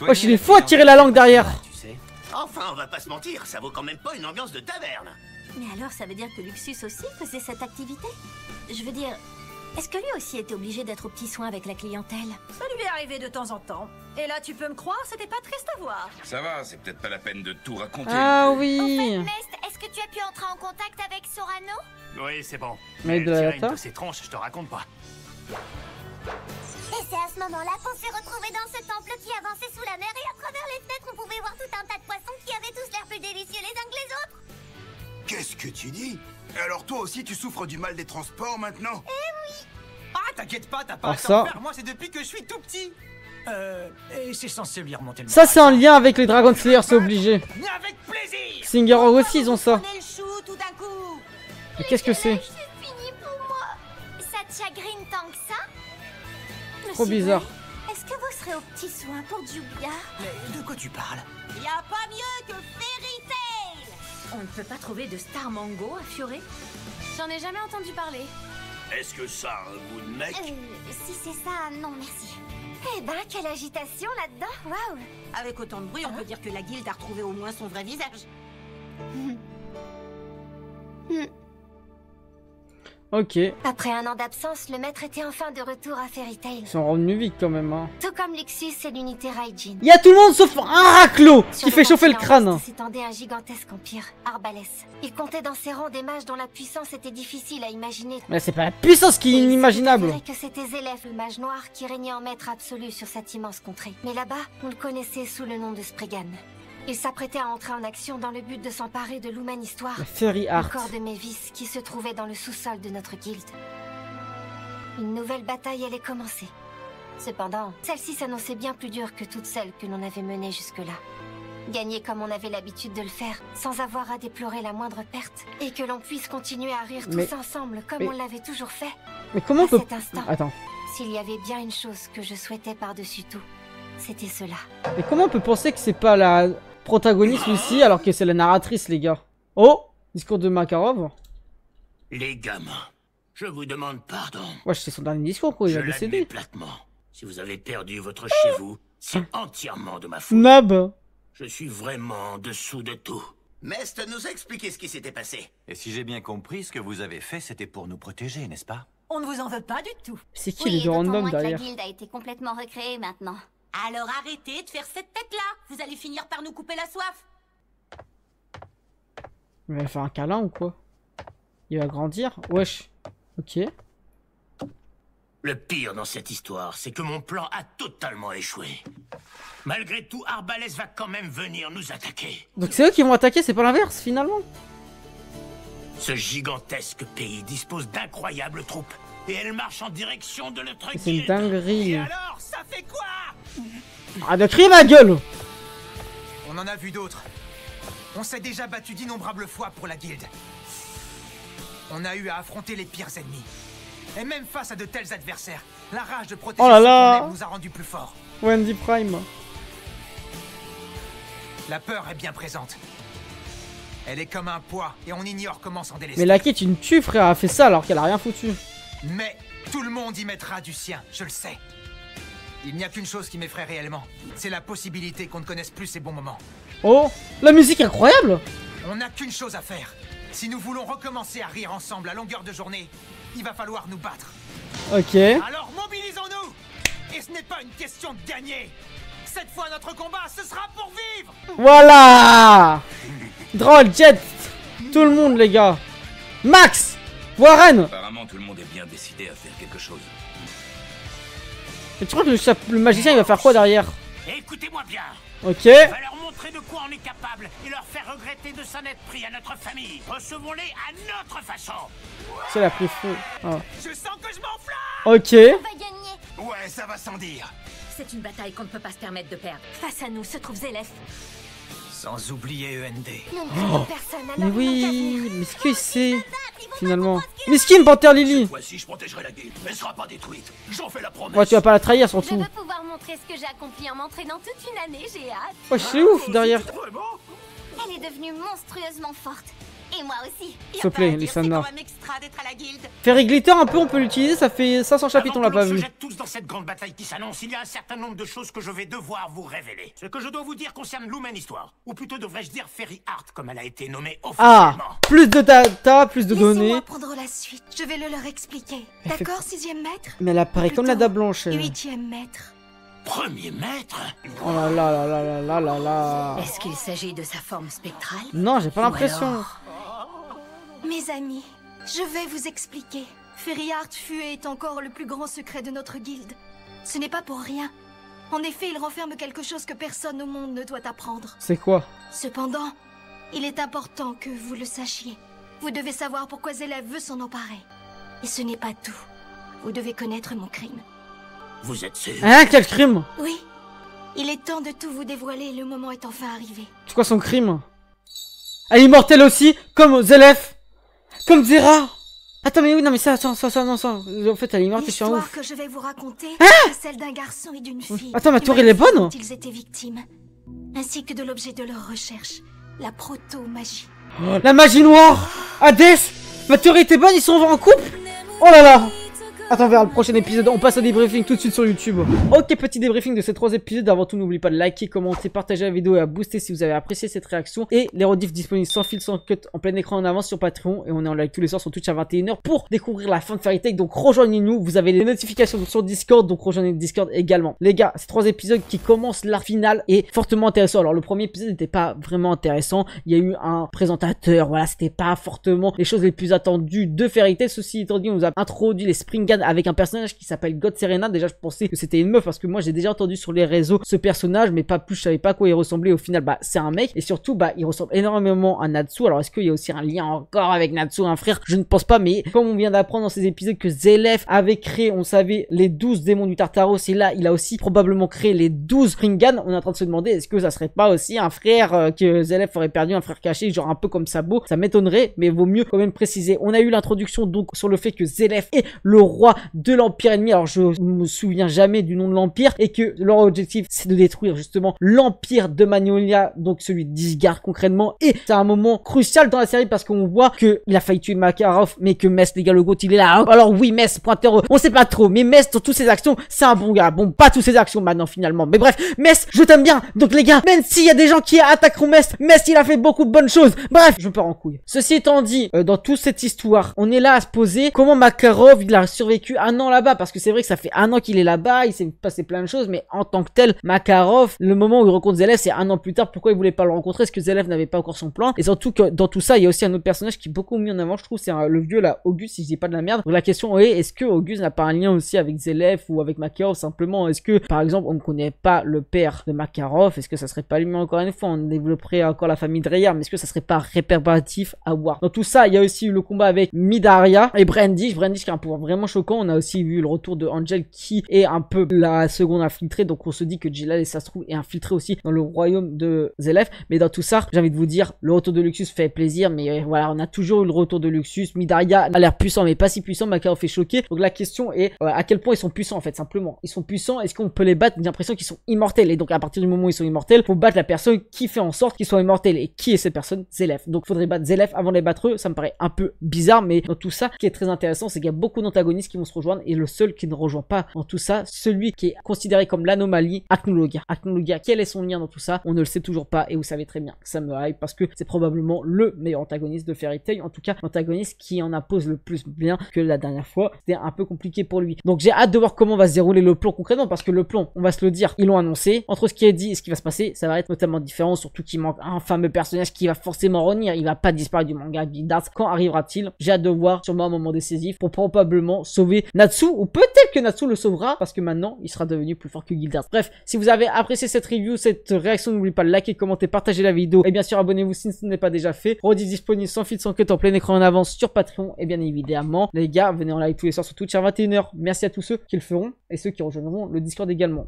Wesh, il est fou à tirer la langue derrière. Tu sais. Enfin, on va pas se mentir, ça vaut quand même pas une ambiance de taverne. Mais alors, ça veut dire que Luxus aussi faisait cette activité? Je veux dire, est-ce que lui aussi était obligé d'être aux petits soins avec la clientèle? Ça lui est arrivé de temps en temps. Et là, tu peux me croire, c'était pas triste à voir. Ça va, c'est peut-être pas la peine de tout raconter. Ah Au fait, oui. Mest, est-ce que tu as pu entrer en contact avec Sorano? Oui, c'est bon. Mais de la Elle tire data. une de ses tronches, je te raconte pas. Et c'est à ce moment-là qu'on s'est retrouvés dans ce temple qui avançait sous la mer et à travers les fenêtres on pouvait voir tout un tas de poissons qui avaient tous l'air plus délicieux les uns que les autres. Qu'est-ce que tu dis? Alors toi aussi tu souffres du mal des transports maintenant? Ah, t'inquiète pas, t'as pas Alors à t'en ça- faire, moi c'est depuis que je suis tout petit. Et c'est censé lui remonter le Ça, c'est en lien avec les Dragon Slayer, c'est obligé. Avec plaisir. Singer aussi, ils ont ça. Prenez le chou tout d'un coup. Mais qu'est-ce que c'est? C'est fini pour moi. Ça te chagrine tant que ça? Trop Monsieur bizarre. Gray, est-ce que vous serez aux petits soins pour Jubia? Mais de quoi tu parles? Y a pas mieux que Fairy Tail. On ne peut pas trouver de Star Mango à Fioré? J'en ai jamais entendu parler. Est-ce que ça a un goût de mec? Si c'est ça, non merci. Eh ben, quelle agitation là-dedans. Waouh. Avec autant de bruit, on peut dire que la guilde a retrouvé au moins son vrai visage. Ok. Après un an d'absence, le maître était enfin de retour à Fairy Tail. Ils sont revenus vite quand même, hein. Tout comme Luxus et l'unité Raijin. Il y a tout le monde sauf un raclo qui fait chauffer le crâne. S'étendait un gigantesque empire, Arbalès. Il comptait dans ses rangs des mages dont la puissance était difficile à imaginer. Mais c'est pas la puissance qui est inimaginable. C'est que c'était Zélef, le mage noir, qui régnait en maître absolu sur cette immense contrée. Mais là-bas, on le connaissait sous le nom de Spriggan. Il s'apprêtait à entrer en action dans le but de s'emparer de l'Human Histoire, La Fairy le Art. corps de Mévis, qui se trouvait dans le sous-sol de notre guilde. Une nouvelle bataille allait commencer. Cependant, celle-ci s'annonçait bien plus dure que toutes celles que l'on avait menées jusque-là. Gagner comme on avait l'habitude de le faire, sans avoir à déplorer la moindre perte, et que l'on puisse continuer à rire Mais- tous ensemble comme mais- on l'avait toujours fait. Mais comment on À peut... cet instant, Attends. s'il y avait bien une chose que je souhaitais par-dessus tout, c'était cela. Mais comment on peut penser que c'est pas la protagoniste aussi alors que c'est la narratrice, les gars? Oh! Discours de Makarov. Les gamins, je vous demande pardon. Wesh, c'est son dernier discours, quoi. Il Je a l'admets décédé. platement. Si vous avez perdu votre chez vous, c'est entièrement de ma faute. Nab. Je suis vraiment en dessous de tout. Mest nous a expliqué ce qui s'était passé. Et si j'ai bien compris, ce que vous avez fait, c'était pour nous protéger, n'est-ce pas? On ne vous en veut pas du tout. C'est qui Oui, les et deux d'autant random moins que la derrière? guilde a été complètement recréée maintenant. Alors arrêtez de faire cette tête-là. Vous allez finir par nous couper la soif. Il va faire un câlin ou quoi? Il va grandir? Wesh. Ok. Le pire dans cette histoire, c'est que mon plan a totalement échoué. Malgré tout, Arbalès va quand même venir nous attaquer. Donc c'est eux qui vont attaquer, c'est pas l'inverse finalement? Ce gigantesque pays dispose d'incroyables troupes. Et elle marche en direction de notre C'est une guilde. dinguerie. Et alors, ça fait quoi? Arrête de crier ma gueule! On en a vu d'autres. On s'est déjà battu d'innombrables fois pour la guilde. On a eu à affronter les pires ennemis. Et même face à de tels adversaires, la rage de protéger Oh là ceux là. qu'on aime nous a rendus plus forts. Wendy Prime. La peur est bien présente. Elle est comme un poids et on ignore comment s'en délester. Mais Laquais, tu me tues, frère, elle a fait ça alors qu'elle a rien foutu. Mais tout le monde y mettra du sien, je le sais. Il n'y a qu'une chose qui m'effraie réellement. C'est la possibilité qu'on ne connaisse plus ses bons moments. Oh, la musique est incroyable. On n'a qu'une chose à faire. Si nous voulons recommencer à rire ensemble à longueur de journée, il va falloir nous battre. Ok. Alors mobilisons-nous. Et ce n'est pas une question de gagner. Cette fois, notre combat, ce sera pour vivre. Voilà. Droll, Jet, tout le monde, les gars. Max, Warren. Apparemment, tout le monde est bien décidé à faire quelque chose. Et tu crois que le magicien, il va faire quoi derrière? Écoutez-moi bien. Ok. On va leur montrer de quoi on est capable et leur faire regretter de s'en être pris à notre famille. Recevons-les à notre façon. C'est la plus fou. Oh. Je sens que je m'enflamme. Ok. On va gagner. Ouais, ça va sans dire. C'est une bataille qu'on ne peut pas se permettre de perdre. Face à nous se trouve Zélef. Sans oublier END. Nous ne craignons personne, Mais alors oui, mais ce que c'est finalement. Miskin Panther Lily. Voici, je protégerai la guilde. Elle sera pas détruite. J'en fais la promesse. Ouais, tu vas pas la trahir Je surtout. veux pouvoir montrer ce que j'ai accompli en m'entraînant toute une année, j'ai hâte. Ouais, c'est ouf derrière. Elle est devenue monstrueusement forte. Et moi aussi. S'il te plaît, Lissandra. C'est quand même extra d'être à la guilde. Fairy Glitter, un peu, on peut l'utiliser. Ça fait 500 chapitres, on l'a Avant que pas l'on vu. se jette tous dans cette grande bataille qui s'annonce, il y a un certain nombre de choses que je vais devoir vous révéler. Ce que je dois vous dire concerne Lumen Histoire. Ou plutôt devrais-je dire Fairy Art, comme elle a été nommée Ah, officiellement. plus de data, plus de données. Laissez-moi prendre la suite. Je vais le leur expliquer. D'accord, 6e maître? Mais elle apparaît comme la dame blanche. 8e maître. Premier maître? Oh là là là là là là là là. Est-ce qu'il s'agit de sa forme spectrale? Non, j'ai pas l'impression. alors- Mes amis, je vais vous expliquer. Fairy Art fut et est encore le plus grand secret de notre guilde. Ce n'est pas pour rien. En effet, il renferme quelque chose que personne au monde ne doit apprendre. C'est quoi? Cependant, il est important que vous le sachiez. Vous devez savoir pourquoi Zélef veut s'en emparer. Et ce n'est pas tout. Vous devez connaître mon crime. Vous êtes sûr? Hein, quel crime? Oui. Il est temps de tout vous dévoiler, le moment est enfin arrivé. C'est quoi son crime? Elle est immortelle aussi, comme Zélef. Comme Zera. Attends, mais oui, non, mais ça, non, ça. En fait, elle est immortelle, je suis un L'histoire ouf. que je vais vous raconter Hein? est celle d'un garçon et d'une fille. Attends, ma qui théorie, elle est bonne? dont ils étaient victimes, ainsi que de l'objet de leur recherche, la proto-magie. Oh, la magie noire. Hades. Ma théorie était bonne, ils sont en couple. Oh là là. Attends, vers le prochain épisode, on passe au débriefing tout de suite sur YouTube. Ok, petit débriefing de ces 3 épisodes. Avant tout, n'oubliez pas de liker, commenter, partager la vidéo et à booster si vous avez apprécié cette réaction. Et les rediffs disponibles sans fil, sans cut, en plein écran en avance sur Patreon. Et on est en live tous les soirs sur Twitch à 21 h pour découvrir la fin de Fairy Tail. Donc rejoignez-nous, vous avez les notifications sur Discord, donc rejoignez le Discord également. Les gars, ces 3 épisodes qui commencent l'arc final est fortement intéressant. Alors le premier épisode n'était pas vraiment intéressant. Il y a eu un présentateur, voilà, c'était pas fortement les choses les plus attendues de Fairy Tail. Ceci étant dit, on nous a introduit les Springan avec un personnage qui s'appelle God Serena. Déjà je pensais que c'était une meuf parce que moi j'ai déjà entendu sur les réseaux ce personnage, mais pas plus, je savais pas à quoi il ressemblait. Au final bah c'est un mec et surtout bah il ressemble énormément à Natsu. Alors est-ce qu'il y a aussi un lien encore avec Natsu, un frère? Je ne pense pas, mais comme on vient d'apprendre dans ces épisodes que Zélef avait créé, on savait, les 12 démons du Tartaros, et là il a aussi probablement créé les 12 Springan. On est en train de se demander est-ce que ça serait pas aussi un frère que Zélef aurait perdu, un frère caché, genre un peu comme Sabo. Ça m'étonnerait, mais vaut mieux quand même préciser. On a eu l'introduction donc sur le fait que Zélef est le roi de l'Empire ennemi. Alors je me souviens jamais du nom de l'Empire, et que leur objectif c'est de détruire justement l'Empire de Magnolia, donc celui d'Isgard concrètement. Et c'est un moment crucial dans la série parce qu'on voit que il a failli tuer Makarov, mais que Mess, les gars, le GOAT il est là. Alors oui, Mess, pointeur, on sait pas trop, mais Mess dans toutes ses actions c'est un bon gars. Bon, pas toutes ses actions maintenant finalement, mais bref, Mess, je t'aime bien. Donc les gars, même s'il y a des gens qui attaqueront Mess, Mess il a fait beaucoup de bonnes choses. Bref, je pars en couille. Ceci étant dit, dans toute cette histoire, on est là à se poser comment Makarov il a survécu un an là-bas, parce que c'est vrai que ça fait un an qu'il est là-bas, il s'est passé plein de choses, mais en tant que tel, Makarov, le moment où il rencontre Zélef, c'est un an plus tard. Pourquoi il voulait pas le rencontrer? Est-ce que Zélef n'avait pas encore son plan? Et surtout que dans tout ça, il y a aussi un autre personnage qui est beaucoup mis en avant, je trouve, c'est le vieux là, Auguste, si je dis pas de la merde. Donc la question est, est-ce que Auguste n'a pas un lien aussi avec Zélef ou avec Makarov? Simplement, est-ce que, par exemple, on ne connaît pas le père de Makarov? Est-ce que ça serait pas lui? Mais encore une fois, on développerait encore la famille Dreyer, mais est-ce que ça serait pas réperbatif à voir? Dans tout ça, il y a aussi eu le combat avec Midoriya et Brandish qui a un pouvoir vraiment choquant. choquant. On a aussi vu le retour de Angel qui est un peu la seconde infiltrée, donc on se dit que Jilal et ça se trouve est infiltré aussi dans le royaume de Zélef. Mais dans tout ça, j'ai envie de vous dire, le retour de Luxus fait plaisir, mais voilà, on a toujours eu le retour de Luxus. Midoriya a l'air puissant, mais pas si puissant. Makarov fait choquer. Donc la question est à quel point ils sont puissants en fait, simplement. Ils sont puissants, est-ce qu'on peut les battre? J'ai l'impression qu'ils sont immortels, et donc à partir du moment où ils sont immortels, faut battre la personne qui fait en sorte qu'ils soient immortels. Et qui est cette personne? Zélef. Donc faudrait battre Zélef avant de les battre eux. Ça me paraît un peu bizarre, mais dans tout ça, ce qui est très intéressant, c'est qu'il y a beaucoup d'antagonistes qui vont se rejoindre, et le seul qui ne rejoint pas dans tout ça, celui qui est considéré comme l'anomalie, Acnologia. Acnologia, quel est son lien dans tout ça? On ne le sait toujours pas, et vous savez très bien que ça me hype parce que c'est probablement le meilleur antagoniste de Fairy Tail, en tout cas l'antagoniste qui en impose le plus bien que la dernière fois. C'était un peu compliqué pour lui. Donc j'ai hâte de voir comment va se dérouler le plan concrètement, parce que le plan, on va se le dire, ils l'ont annoncé. Entre ce qui est dit et ce qui va se passer, ça va être totalement différent, surtout qu'il manque un fameux personnage qui va forcément revenir. Il va pas disparaître du manga Guildars. Quand arrivera-t-il? J'ai hâte de voir, sûrement un moment décisif pour probablement sauver Natsu, ou peut-être que Natsu le sauvera parce que maintenant il sera devenu plus fort que Guildars. Bref, si vous avez apprécié cette review, cette réaction, n'oubliez pas de liker, commenter, partager la vidéo et bien sûr abonnez-vous si ce n'est pas déjà fait. Rediff disponible sans fil, sans cut, en plein écran en avance sur Patreon, et bien évidemment les gars, venez en live tous les soirs sur Twitch à 21h. Merci à tous ceux qui le feront et ceux qui rejoindront le Discord également.